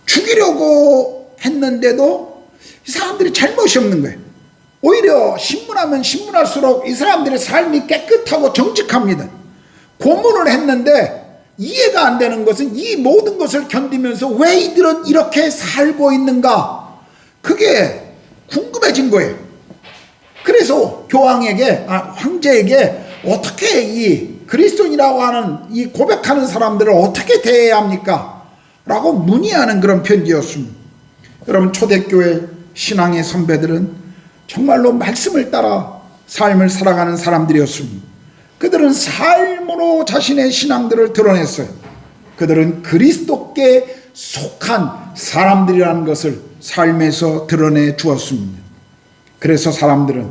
죽이려고 했는데도 이 사람들이 잘못이 없는 거예요. 오히려 신문하면 신문할수록 이 사람들의 삶이 깨끗하고 정직합니다. 고문을 했는데 이해가 안 되는 것은 이 모든 것을 견디면서 왜 이들은 이렇게 살고 있는가, 그게 궁금해진 거예요. 그래서 황제에게 어떻게 이 그리스도인이라고 하는 이 고백하는 사람들을 어떻게 대해야 합니까? 라고 문의하는 그런 편지였습니다. 여러분, 초대교회 신앙의 선배들은 정말로 말씀을 따라 삶을 살아가는 사람들이었습니다. 그들은 삶으로 자신의 신앙들을 드러냈어요. 그들은 그리스도께 속한 사람들이라는 것을 삶에서 드러내 주었습니다. 그래서 사람들은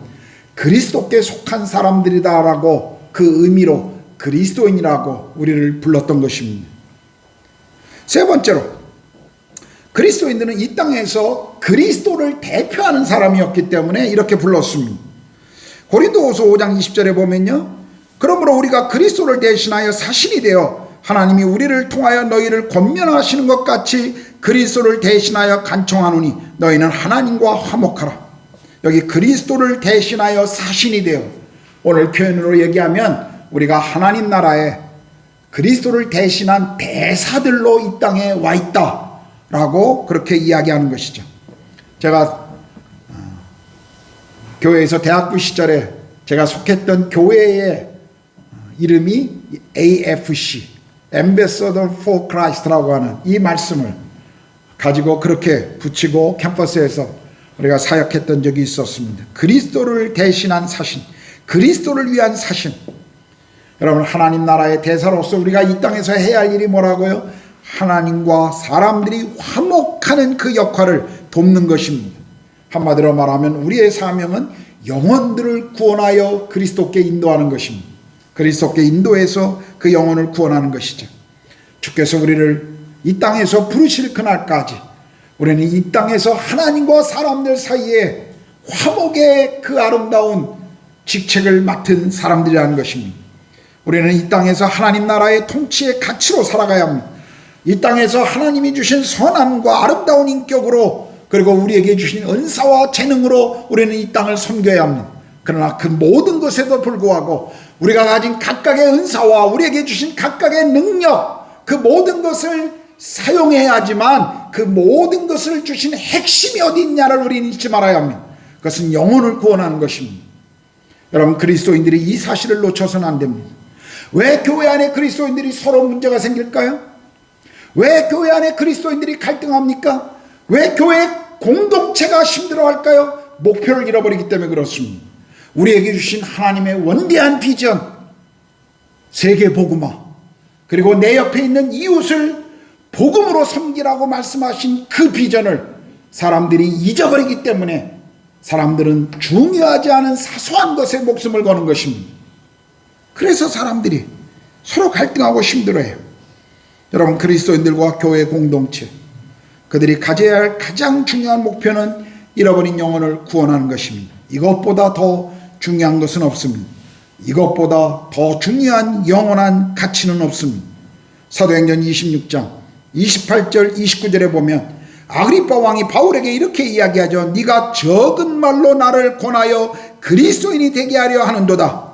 그리스도께 속한 사람들이다라고 그 의미로 그리스도인이라고 우리를 불렀던 것입니다. 세 번째로, 그리스도인들은 이 땅에서 그리스도를 대표하는 사람이었기 때문에 이렇게 불렀습니다. 고린도후서 5장 20절에 보면요, 그러므로 우리가 그리스도를 대신하여 사신이 되어 하나님이 우리를 통하여 너희를 권면하시는 것 같이 그리스도를 대신하여 간청하노니 너희는 하나님과 화목하라. 여기 그리스도를 대신하여 사신이 되어, 오늘 표현으로 얘기하면 우리가 하나님 나라에 그리스도를 대신한 대사들로 이 땅에 와 있다라고 그렇게 이야기하는 것이죠. 제가 교회에서 대학부 시절에 제가 속했던 교회의 이름이 AFC, Ambassador for Christ라고 하는 이 말씀을 가지고 그렇게 붙이고 캠퍼스에서 우리가 사역했던 적이 있었습니다. 그리스도를 대신한 사신, 그리스도를 위한 사신. 여러분, 하나님 나라의 대사로서 우리가 이 땅에서 해야 할 일이 뭐라고요? 하나님과 사람들이 화목하는 그 역할을 돕는 것입니다. 한마디로 말하면 우리의 사명은 영혼들을 구원하여 그리스도께 인도하는 것입니다. 그리스도께 인도해서 그 영혼을 구원하는 것이죠. 주께서 우리를 이 땅에서 부르실 그날까지 우리는 이 땅에서 하나님과 사람들 사이에 화목의 그 아름다운 직책을 맡은 사람들이라는 것입니다. 우리는 이 땅에서 하나님 나라의 통치의 가치로 살아가야 합니다. 이 땅에서 하나님이 주신 선함과 아름다운 인격으로, 그리고 우리에게 주신 은사와 재능으로 우리는 이 땅을 섬겨야 합니다. 그러나 그 모든 것에도 불구하고 우리가 가진 각각의 은사와 우리에게 주신 각각의 능력, 그 모든 것을 사용해야 하지만 그 모든 것을 주신 핵심이 어디 있냐를 우리는 잊지 말아야 합니다. 그것은 영혼을 구원하는 것입니다. 여러분, 그리스도인들이 이 사실을 놓쳐서는 안 됩니다. 왜 교회 안에 그리스도인들이 서로 문제가 생길까요? 왜 교회 안에 그리스도인들이 갈등합니까? 왜 교회 공동체가 힘들어할까요? 목표를 잃어버리기 때문에 그렇습니다. 우리에게 주신 하나님의 원대한 비전, 세계 복음화, 그리고 내 옆에 있는 이웃을 복음으로 섬기라고 말씀하신 그 비전을 사람들이 잊어버리기 때문에 사람들은 중요하지 않은 사소한 것에 목숨을 거는 것입니다. 그래서 사람들이 서로 갈등하고 힘들어해요. 여러분, 그리스도인들과 교회 공동체, 그들이 가져야 할 가장 중요한 목표는 잃어버린 영혼을 구원하는 것입니다. 이것보다 더 중요한 것은 없습니다. 이것보다 더 중요한 영원한 가치는 없습니다. 사도행전 26장 28절 29절에 보면 아그리빠 왕이 바울에게 이렇게 이야기하죠. 네가 적은 말로 나를 권하여 그리스도인이 되게 하려 하는도다.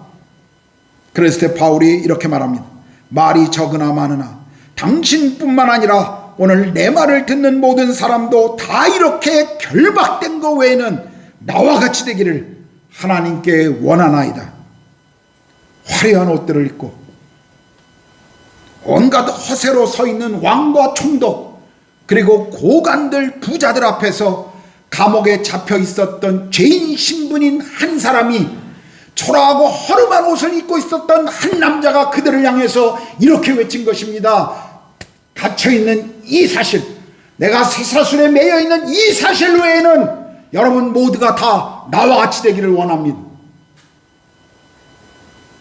그랬을 때 바울이 이렇게 말합니다. 말이 적으나 많으나 당신뿐만 아니라 오늘 내 말을 듣는 모든 사람도 다 이렇게 결박된 것 외에는 나와 같이 되기를 하나님께 원하나이다. 화려한 옷들을 입고 온갖 허세로 서 있는 왕과 총독, 그리고 고관들, 부자들 앞에서 감옥에 잡혀 있었던 죄인 신분인 한 사람이 초라하고 허름한 옷을 입고 있었던 한 남자가 그들을 향해서 이렇게 외친 것입니다. 갇혀있는 이 사실, 내가 쇠사슬에 매여있는 이 사실 외에는 여러분 모두가 다 나와 같이 되기를 원합니다.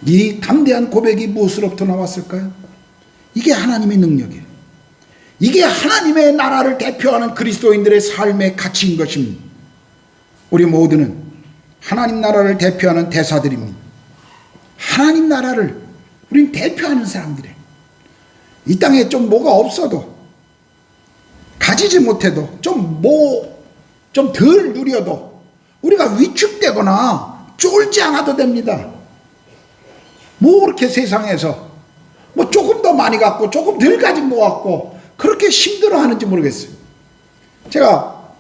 이 담대한 고백이 무엇으로부터 나왔을까요? 이게 하나님의 능력이에요. 이게 하나님의 나라를 대표하는 그리스도인들의 삶의 가치인 것입니다. 우리 모두는 하나님 나라를 대표하는 대사들입니다. 하나님 나라를 우리는 대표하는 사람들이에요. 이 땅에 좀 뭐가 없어도, 가지지 못해도, 좀 덜 누려도 우리가 위축되거나 쫄지 않아도 됩니다. 뭐 그렇게 세상에서 뭐 조금 더 많이 갖고 조금 덜 가진 것 같고 그렇게 힘들어 하는지 모르겠어요. 제가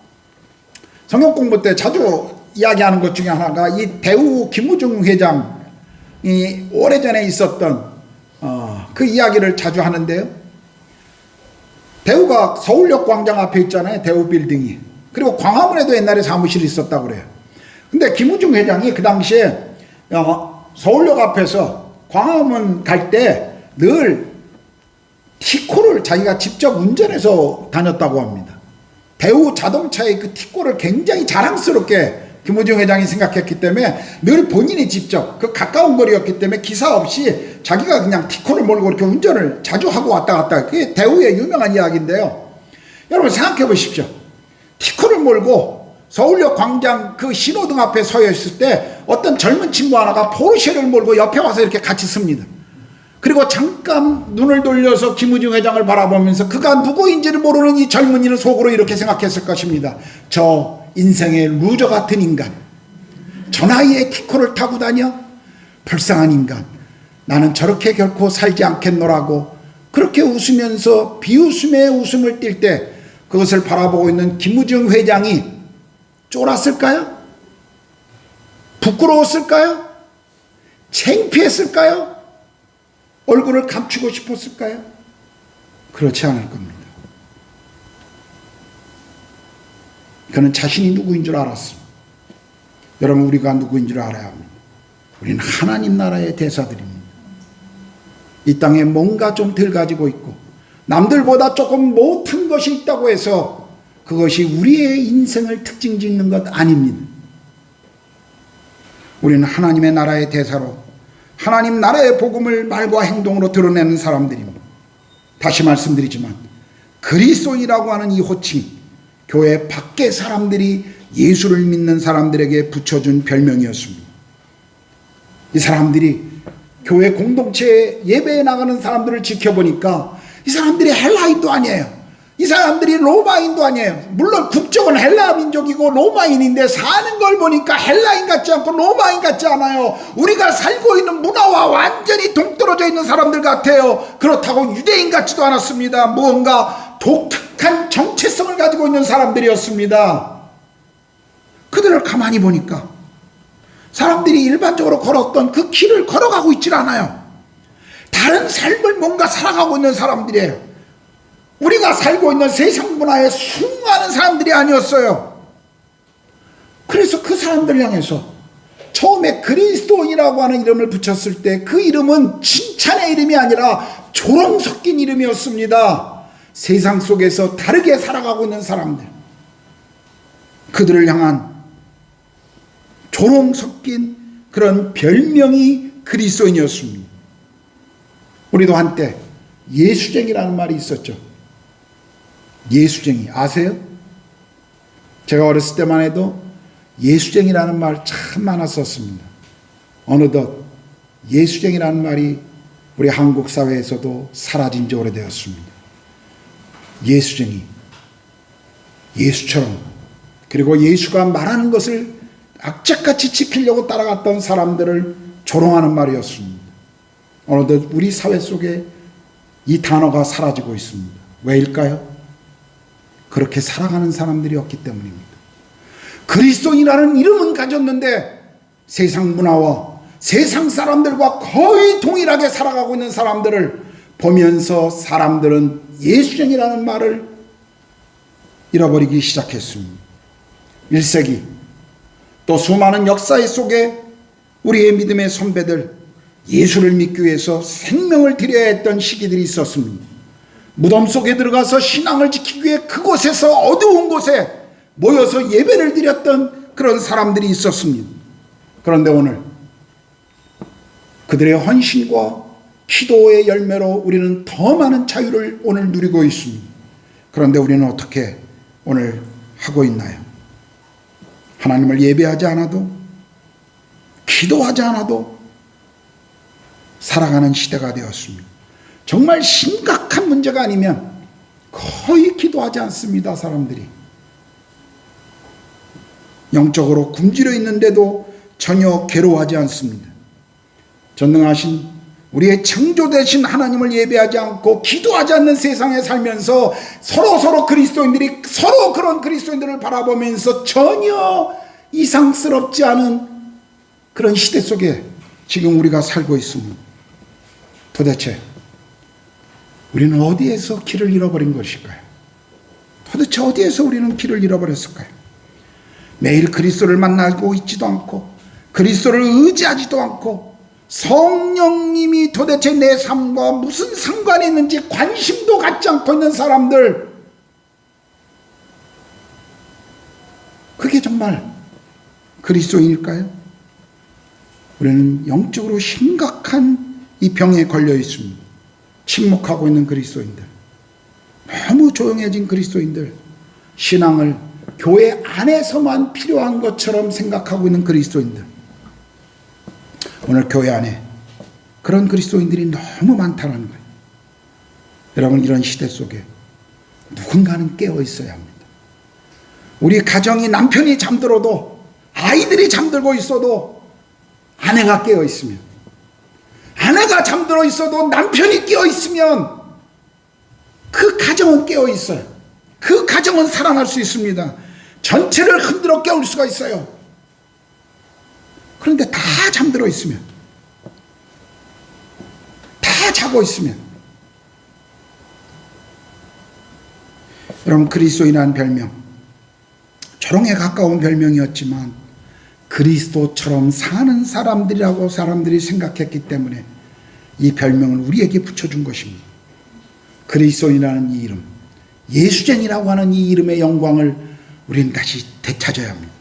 성경 공부 때 자주 이야기하는 것 중에 하나가 이 대우 김우중 회장이 오래전에 있었던 그 이야기를 자주 하는데요. 대우가 서울역 광장 앞에 있잖아요. 대우 빌딩이. 그리고 광화문에도 옛날에 사무실이 있었다고 그래요. 근데 김우중 회장이 그 당시에 서울역 앞에서 광화문 갈 때 늘 티코를 자기가 직접 운전해서 다녔다고 합니다. 대우 자동차의 그 티코를 굉장히 자랑스럽게 김우중 회장이 생각했기 때문에 늘 본인이 직접, 그 가까운 거리였기 때문에 기사 없이 자기가 그냥 티코를 몰고 이렇게 운전을 자주 하고 왔다 갔다. 그게 대우의 유명한 이야기인데요. 여러분 생각해 보십시오. 티코를 몰고 서울역 광장 그 신호등 앞에 서 있을 때 어떤 젊은 친구 하나가 포르쉐를 몰고 옆에 와서 이렇게 같이 씁니다. 그리고 잠깐 눈을 돌려서 김우중 회장을 바라보면서 그가 누구인지를 모르는 이 젊은이는 속으로 이렇게 생각했을 것입니다. 저 인생의 루저 같은 인간, 저 나이에 티코를 타고 다녀? 불쌍한 인간, 나는 저렇게 결코 살지 않겠노라고 그렇게 웃으면서 비웃음에 웃음을 띌 때 그것을 바라보고 있는 김우중 회장이 쫄았을까요? 부끄러웠을까요? 창피했을까요? 얼굴을 감추고 싶었을까요? 그렇지 않을 겁니다. 그는 자신이 누구인 줄 알았습니다. 여러분, 우리가 누구인 줄 알아야 합니다. 우리는 하나님 나라의 대사들입니다. 이 땅에 뭔가 좀 덜 가지고 있고 남들보다 조금 못한 것이 있다고 해서 그것이 우리의 인생을 특징 짓는 것 아닙니다. 우리는 하나님의 나라의 대사로 하나님 나라의 복음을 말과 행동으로 드러내는 사람들입니다. 다시 말씀드리지만 그리스도인이라고 하는 이 호칭, 교회 밖의 사람들이 예수를 믿는 사람들에게 붙여준 별명이었습니다. 이 사람들이 교회 공동체에 예배에 나가는 사람들을 지켜보니까 이 사람들이 헬라인도 아니에요. 이 사람들이 로마인도 아니에요. 물론 국적은 헬라 민족이고 로마인인데 사는 걸 보니까 헬라인 같지 않고 로마인 같지 않아요. 우리가 살고 있는 문화와 완전히 동떨어져 있는 사람들 같아요. 그렇다고 유대인 같지도 않았습니다. 무언가 독특한 정체성을 가지고 있는 사람들이었습니다. 그들을 가만히 보니까 사람들이 일반적으로 걸었던 그 길을 걸어가고 있질 않아요. 다른 삶을 뭔가 살아가고 있는 사람들이에요. 우리가 살고 있는 세상 문화에 순응하는 사람들이 아니었어요. 그래서 그 사람들 향해서 처음에 그리스도인이라고 하는 이름을 붙였을 때 그 이름은 칭찬의 이름이 아니라 조롱 섞인 이름이었습니다. 세상 속에서 다르게 살아가고 있는 사람들, 그들을 향한 조롱 섞인 그런 별명이 그리스도인이었습니다. 우리도 한때 예수쟁이라는 말이 있었죠. 예수쟁이 아세요? 제가 어렸을 때만 해도 예수쟁이라는 말 참 많았었습니다. 어느덧 예수쟁이라는 말이 우리 한국 사회에서도 사라진 지 오래되었습니다. 예수쟁이, 예수처럼, 그리고 예수가 말하는 것을 악착같이 지키려고 따라갔던 사람들을 조롱하는 말이었습니다. 어느덧 우리 사회 속에 이 단어가 사라지고 있습니다. 왜일까요? 그렇게 살아가는 사람들이 없기 때문입니다. 그리스도인이라는 이름은 가졌는데 세상 문화와 세상 사람들과 거의 동일하게 살아가고 있는 사람들을 보면서 사람들은 예수쟁이라는 말을 잃어버리기 시작했습니다. 1세기 또 수많은 역사 속에 우리의 믿음의 선배들, 예수를 믿기 위해서 생명을 드려야 했던 시기들이 있었습니다. 무덤 속에 들어가서 신앙을 지키기 위해 그곳에서 어두운 곳에 모여서 예배를 드렸던 그런 사람들이 있었습니다. 그런데 오늘 그들의 헌신과 기도의 열매로 우리는 더 많은 자유를 오늘 누리고 있습니다. 그런데 우리는 어떻게 오늘 하고 있나요? 하나님을 예배하지 않아도, 기도하지 않아도 살아가는 시대가 되었습니다. 정말 심각한 문제가 아니면 거의 기도하지 않습니다. 사람들이 영적으로 굶주려 있는데도 전혀 괴로워하지 않습니다. 전능하신 우리의 창조되신 하나님을 예배하지 않고 기도하지 않는 세상에 살면서 서로 그리스도인들이 서로 그런 그리스도인들을 바라보면서 전혀 이상스럽지 않은 그런 시대 속에 지금 우리가 살고 있습니다. 도대체 우리는 어디에서 길을 잃어버린 것일까요? 도대체 어디에서 우리는 길을 잃어버렸을까요? 매일 그리스도를 만나고 있지도 않고 그리스도를 의지하지도 않고 성령님이 도대체 내 삶과 무슨 상관이 있는지 관심도 갖지 않고 있는 사람들, 그게 정말 그리스도인일까요? 우리는 영적으로 심각한 이 병에 걸려 있습니다. 침묵하고 있는 그리스도인들, 너무 조용해진 그리스도인들, 신앙을 교회 안에서만 필요한 것처럼 생각하고 있는 그리스도인들, 오늘 교회 안에 그런 그리스도인들이 너무 많다는 거예요. 여러분, 이런 시대 속에 누군가는 깨어 있어야 합니다. 우리 가정이 남편이 잠들어도, 아이들이 잠들고 있어도 아내가 깨어 있으면, 아내가 잠들어 있어도 남편이 깨어 있으면 그 가정은 깨어 있어요. 그 가정은 살아날 수 있습니다. 전체를 흔들어 깨울 수가 있어요. 그런데 다 잠들어 있으면, 다 자고 있으면, 여러분, 그리스도인이라는 별명, 조롱에 가까운 별명이었지만 그리스도처럼 사는 사람들이라고 사람들이 생각했기 때문에 이 별명을 우리에게 붙여준 것입니다. 그리스도인이라는 이 이름, 예수쟁이라고 하는 이 이름의 영광을 우리는 다시 되찾아야 합니다.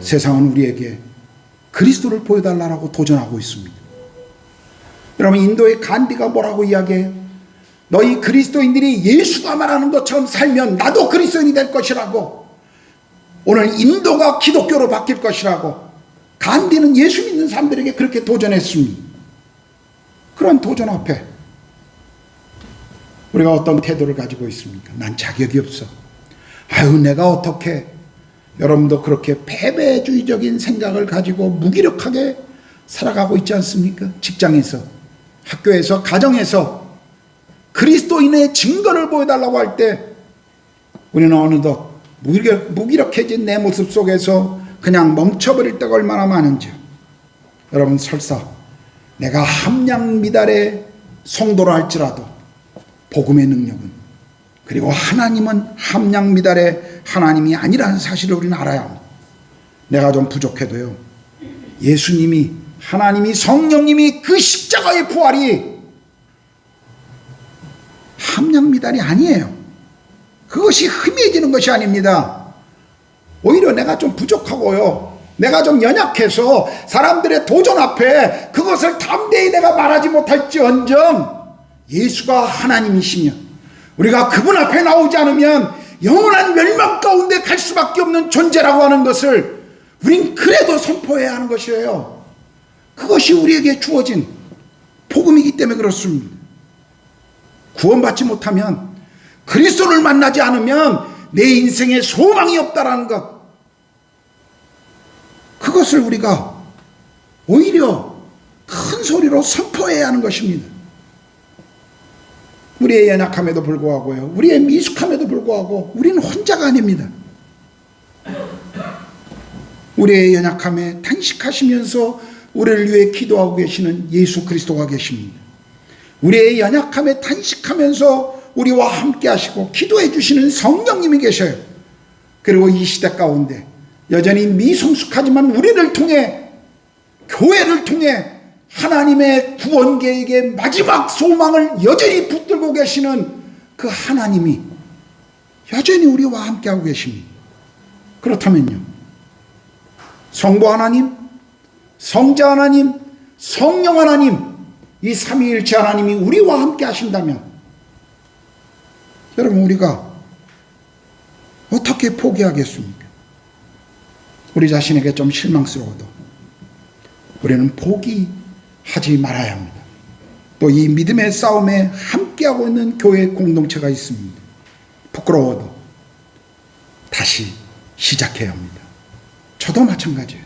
세상은 우리에게 그리스도를 보여달라고 도전하고 있습니다. 여러분, 인도의 간디가 뭐라고 이야기해요? 너희 그리스도인들이 예수가 말하는 것처럼 살면 나도 그리스도인이 될 것이라고, 오늘 인도가 기독교로 바뀔 것이라고 간디는 예수 믿는 사람들에게 그렇게 도전했습니다. 그런 도전 앞에 우리가 어떤 태도를 가지고 있습니까? 난 자격이 없어. 아유, 내가 어떻게. 여러분도 그렇게 패배주의적인 생각을 가지고 무기력하게 살아가고 있지 않습니까? 직장에서, 학교에서, 가정에서 그리스도인의 증거를 보여달라고 할 때 우리는 어느덧 무기력해진 내 모습 속에서 그냥 멈춰버릴 때가 얼마나 많은지. 여러분, 설사 내가 함량미달의 성도라 할지라도 복음의 능력은, 그리고 하나님은 함량미달의 하나님이 아니라는 사실을 우리는 알아야 합니다. 내가 좀 부족해도요, 예수님이, 하나님이, 성령님이 그 십자가의 부활이 함량미달이 아니에요. 그것이 흠해지는 것이 아닙니다. 오히려 내가 좀 부족하고요, 내가 좀 연약해서 사람들의 도전 앞에 그것을 담대히 내가 말하지 못할지언정, 예수가 하나님이시며 우리가 그분 앞에 나오지 않으면 영원한 멸망 가운데 갈 수밖에 없는 존재라고 하는 것을 우린 그래도 선포해야 하는 것이에요. 그것이 우리에게 주어진 복음이기 때문에 그렇습니다. 구원받지 못하면, 그리스도를 만나지 않으면 내 인생에 소망이 없다라는 것, 그것을 우리가 오히려 큰 소리로 선포해야 하는 것입니다. 우리의 연약함에도 불구하고요, 우리의 미숙함에도 불구하고 우리는 혼자가 아닙니다. 우리의 연약함에 탄식하시면서 우리를 위해 기도하고 계시는 예수 그리스도가 계십니다. 우리의 연약함에 탄식하면서 우리와 함께 하시고 기도해 주시는 성령님이 계셔요. 그리고 이 시대 가운데 여전히 미성숙하지만 우리를 통해, 교회를 통해 하나님의 구원 계획의 마지막 소망을 여전히 붙들고 계시는 그 하나님이 여전히 우리와 함께하고 계십니다. 그렇다면요, 성부 하나님, 성자 하나님, 성령 하나님, 이 삼위일체 하나님이 우리와 함께 하신다면, 여러분, 우리가 어떻게 포기하겠습니까? 우리 자신에게 좀 실망스러워도 우리는 포기하지 말아야 합니다. 또 이 믿음의 싸움에 함께하고 있는 교회 공동체가 있습니다. 부끄러워도 다시 시작해야 합니다. 저도 마찬가지예요.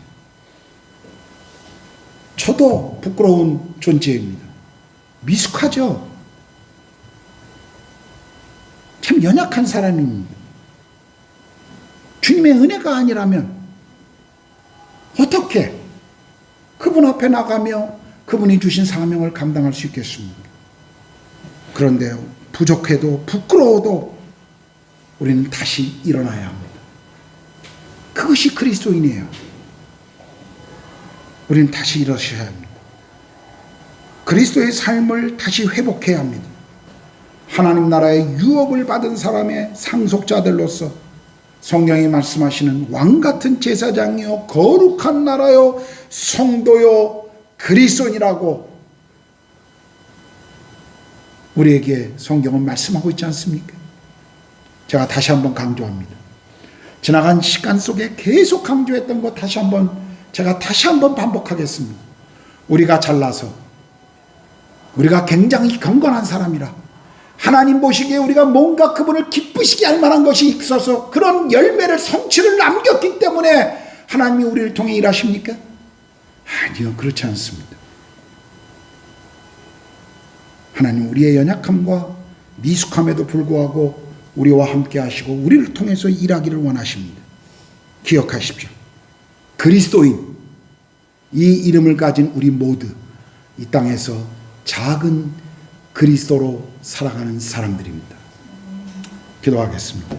저도 부끄러운 존재입니다. 미숙하죠. 참 연약한 사람입니다. 주님의 은혜가 아니라면 어떻게 그분 앞에 나가며 그분이 주신 사명을 감당할 수 있겠습니까? 그런데 부족해도 부끄러워도 우리는 다시 일어나야 합니다. 그것이 그리스도인이에요. 우리는 다시 일어서야 합니다. 그리스도의 삶을 다시 회복해야 합니다. 하나님 나라의 유업을 받은 사람의 상속자들로서 성경이 말씀하시는 왕같은 제사장이요 거룩한 나라요 성도요 그리스도인이라고 우리에게 성경은 말씀하고 있지 않습니까? 제가 다시 한번 강조합니다. 지나간 시간 속에 계속 강조했던 것 제가 다시 한번 반복하겠습니다. 우리가 잘나서, 우리가 굉장히 경건한 사람이라 하나님 보시기에 우리가 뭔가 그분을 기쁘시게 할 만한 것이 있어서 그런 열매를, 성취를 남겼기 때문에 하나님이 우리를 통해 일하십니까? 아니요, 그렇지 않습니다. 하나님 우리의 연약함과 미숙함에도 불구하고 우리와 함께 하시고 우리를 통해서 일하기를 원하십니다. 기억하십시오. 그리스도인, 이 이름을 가진 우리 모두 이 땅에서 작은 그리스도로 살아가는 사람들입니다. 기도하겠습니다.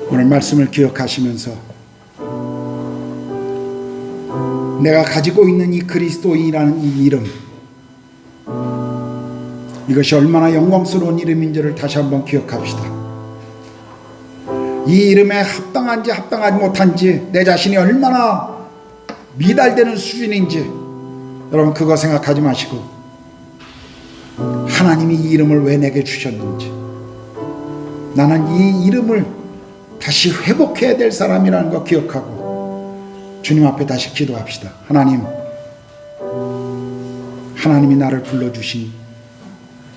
오늘 말씀을 기억하시면서 내가 가지고 있는 이 그리스도인이라는 이 이름, 이것이 얼마나 영광스러운 이름인지를 다시 한번 기억합시다. 이 이름에 합당한지 합당하지 못한지, 내 자신이 얼마나 미달되는 수준인지 여러분 그거 생각하지 마시고 하나님이 이 이름을 왜 내게 주셨는지, 나는 이 이름을 다시 회복해야 될 사람이라는 거 기억하고 주님 앞에 다시 기도합시다. 하나님이 나를 불러주신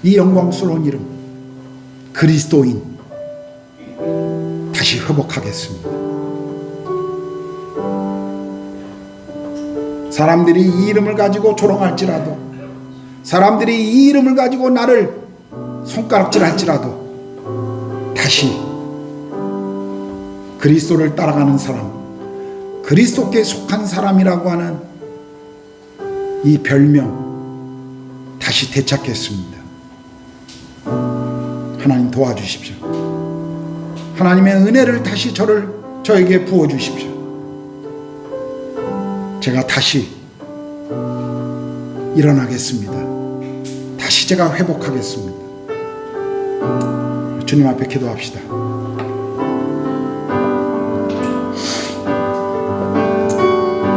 이 영광스러운 이름 그리스도인 다시 회복하겠습니다. 사람들이 이 이름을 가지고 조롱할지라도, 사람들이 이 이름을 가지고 나를 손가락질할지라도 다시 그리스도를 따라가는 사람, 그리스도께 속한 사람이라고 하는 이 별명 다시 되찾겠습니다. 하나님 도와주십시오. 하나님의 은혜를 다시 저에게 부어주십시오. 제가 다시 일어나겠습니다. 다시 제가 회복하겠습니다. 주님 앞에 기도합시다.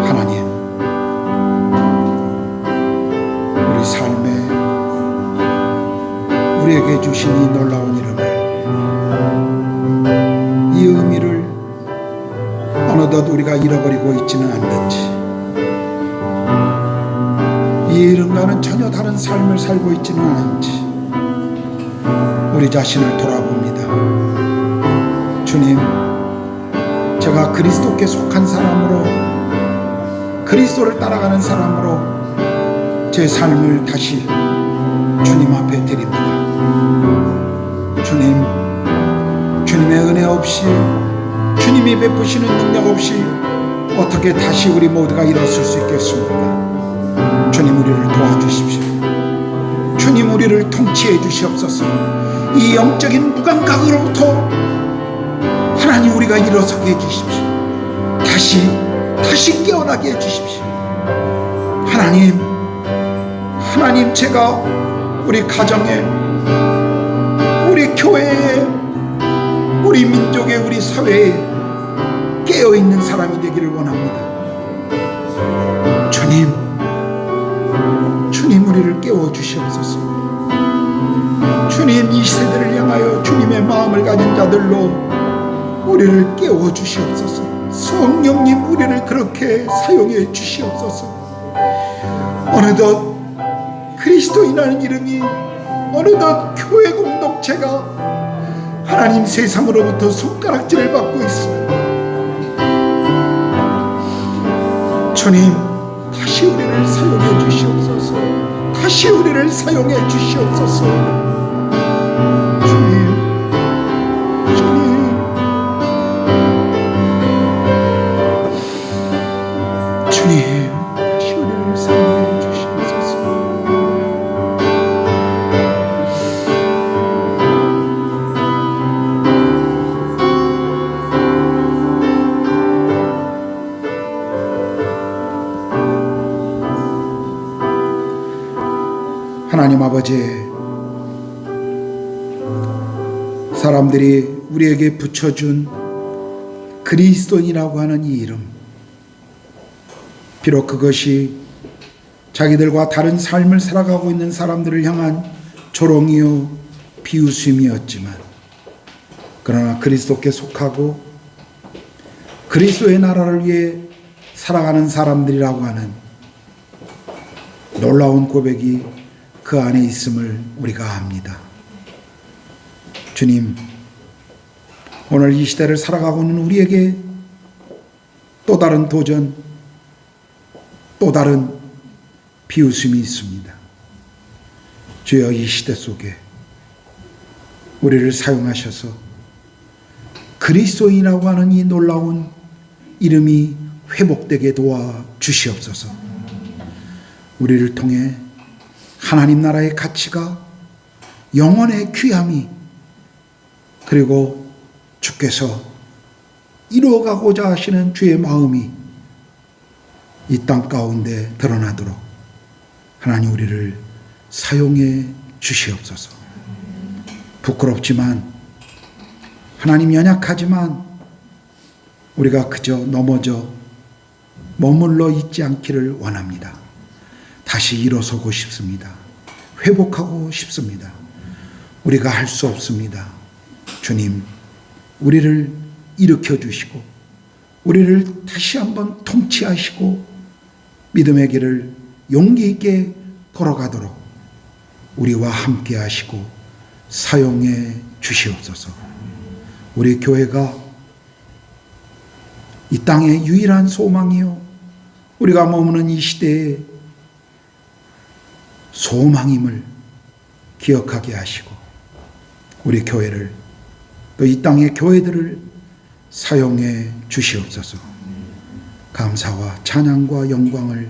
하나님, 우리 삶에 우리에게 주신 이 놀라운 이름을, 이 의미를 어느덧 우리가 잃어버리고 있지는 않는지, 이 이름과는 전혀 다른 삶을 살고 있지는 않은지 우리 자신을 돌아봅니다. 주님, 제가 그리스도께 속한 사람으로, 그리스도를 따라가는 사람으로 제 삶을 다시 주님 앞에 드립니다. 주님, 주님의 은혜 없이, 주님이 베푸시는 능력 없이 어떻게 다시 우리 모두가 일어설 수 있겠습니까? 주님, 우리를 도와주십시오. 주님, 우리를 통치해 주시옵소서. 이 영적인 무감각으로부터 하나님, 우리가 일어서게 해주십시오. 다시 깨어나게 해주십시오. 하나님, 제가 우리 가정에, 우리 교회에, 우리 민족에, 우리 사회에 깨어있는 사람이 되기를 원합니다. 주님, 우리를 깨워주시옵소서. 주님, 이 세대를 향하여 주님의 마음을 가진 자들로 우리를 깨워주시옵소서. 성령님, 우리를 그렇게 사용해 주시옵소서. 어느덧 그리스도인이라는 이름이, 어느덧 교회 공동체가 하나님 세상으로부터 손가락질을 받고 있습니다. 주님, 다시 우리를 사용해 주시옵소서. 다시 우리를 사용해 주시옵소서. 주님, 다시 우리를 사용해 주시옵소서. 하나님 아버지, 사람들이 우리에게 붙여준 그리스도인이라고 하는 이 이름, 비록 그것이 자기들과 다른 삶을 살아가고 있는 사람들을 향한 조롱이요 비웃음이었지만, 그러나 그리스도께 속하고 그리스도의 나라를 위해 살아가는 사람들이라고 하는 놀라운 고백이 그 안에 있음을 우리가 압니다. 주님, 오늘 이 시대를 살아가고 있는 우리에게 또 다른 도전, 또 다른 비웃음이 있습니다. 주여, 이 시대 속에 우리를 사용하셔서 그리스도인이라고 하는 이 놀라운 이름이 회복되게 도와 주시옵소서. 우리를 통해 하나님 나라의 가치가, 영혼의 귀함이, 그리고 주께서 이루어가고자 하시는 주의 마음이 이 땅 가운데 드러나도록 하나님, 우리를 사용해 주시옵소서. 부끄럽지만, 하나님, 연약하지만 우리가 그저 넘어져 머물러 있지 않기를 원합니다. 다시 일어서고 싶습니다. 회복하고 싶습니다. 우리가 할 수 없습니다. 주님, 우리를 일으켜 주시고 우리를 다시 한번 통치하시고 믿음의 길을 용기 있게 걸어가도록 우리와 함께 하시고 사용해 주시옵소서. 우리 교회가 이 땅의 유일한 소망이요, 우리가 머무는 이 시대의 소망임을 기억하게 하시고 우리 교회를 또 이 땅의 교회들을 사용해 주시옵소서. 감사와 찬양과 영광을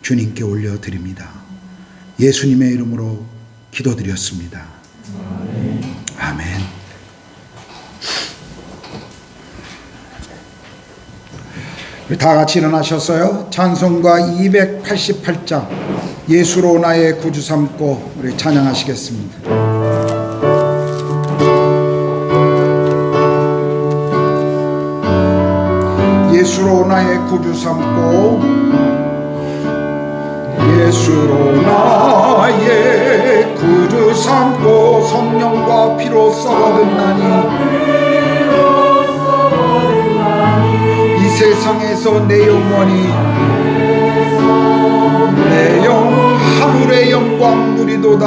주님께 올려드립니다. 예수님의 이름으로 기도드렸습니다. 아멘. 우리 다 같이 일어나셨어요? 찬송가 288장 예수로 나의 구주 삼고 우리 찬양하시겠습니다. 예수로 나의 구주 삼고 예수로 나의 구주 삼고 성령과 피로 썩어든나니 이 세상에서 내 영원히 내 영 하늘의 영광 누리도다.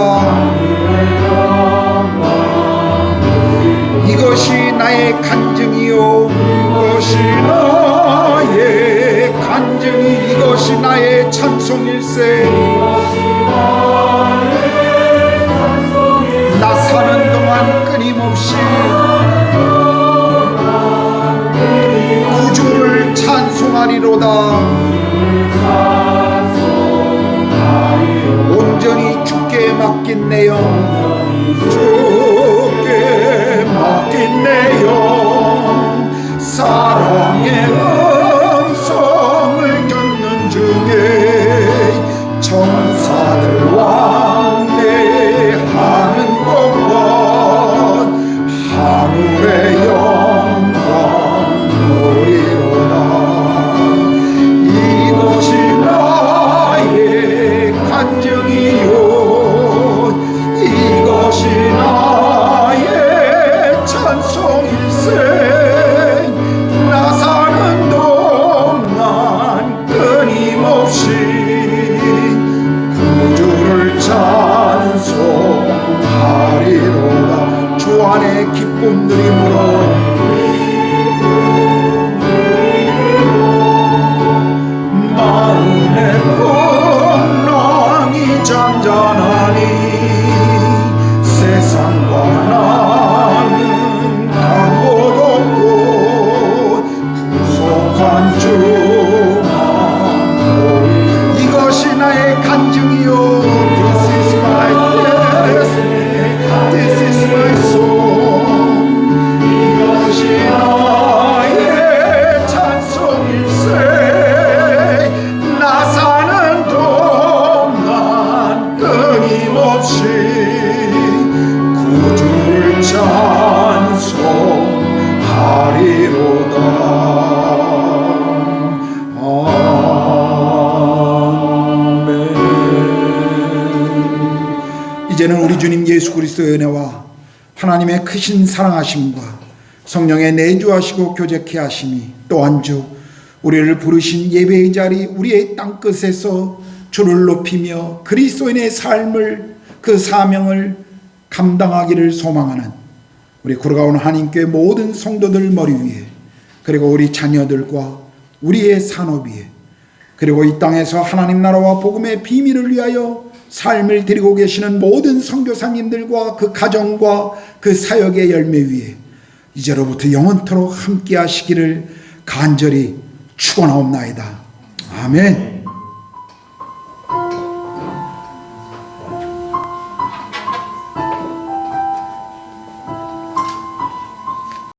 이것이 나의 간증이요 이것이 나의 간증이 이것이 나의 찬송일세. 나 사는 동안 끊임없이 구주를 찬송하리로다. 온전히 주께 맡긴 내 영 주께 맡긴 내 영 사랑의 음성을 듣는 중에 천사들 왕래하는 것과 하늘의 영광 누리로다. 이것이 나의 간증이요 이것이 나의 찬송일세. 나 사는 동안 끊임없이 구주를 찬송하리로다. 주 안에 기쁨 누림으로 마음의 풍랑이 잔잔하니 세상과 나는 간 곳 없고 구속한 주만 이것이 나의 간증이요 This is my destiny This is my song. 이것이 나의 찬송일세. 나 사는 동안 끊임없이 구주를 찬송하리로다. 아멘. 이제는 우리 주님 예수 그리스도의 은혜와 하나님의 크신 사랑하심과 성령의 내주하시고 교제케 하심이 또한 주 우리를 부르신 예배의 자리 우리의 땅끝에서 주를 높이며 그리스도인의 삶을 그 사명을 감당하기를 소망하는 우리 구로가온 한인교회 모든 성도들 머리 위에 그리고 우리 자녀들과 우리의 산업 위에 그리고 이 땅에서 하나님 나라와 복음의 비밀을 위하여 삶을 드리고 계시는 모든 선교사님들과 그 가정과 그 사역의 열매 위에 이제로부터 영원토록 함께 하시기를 간절히 축원하옵나이다. 아멘.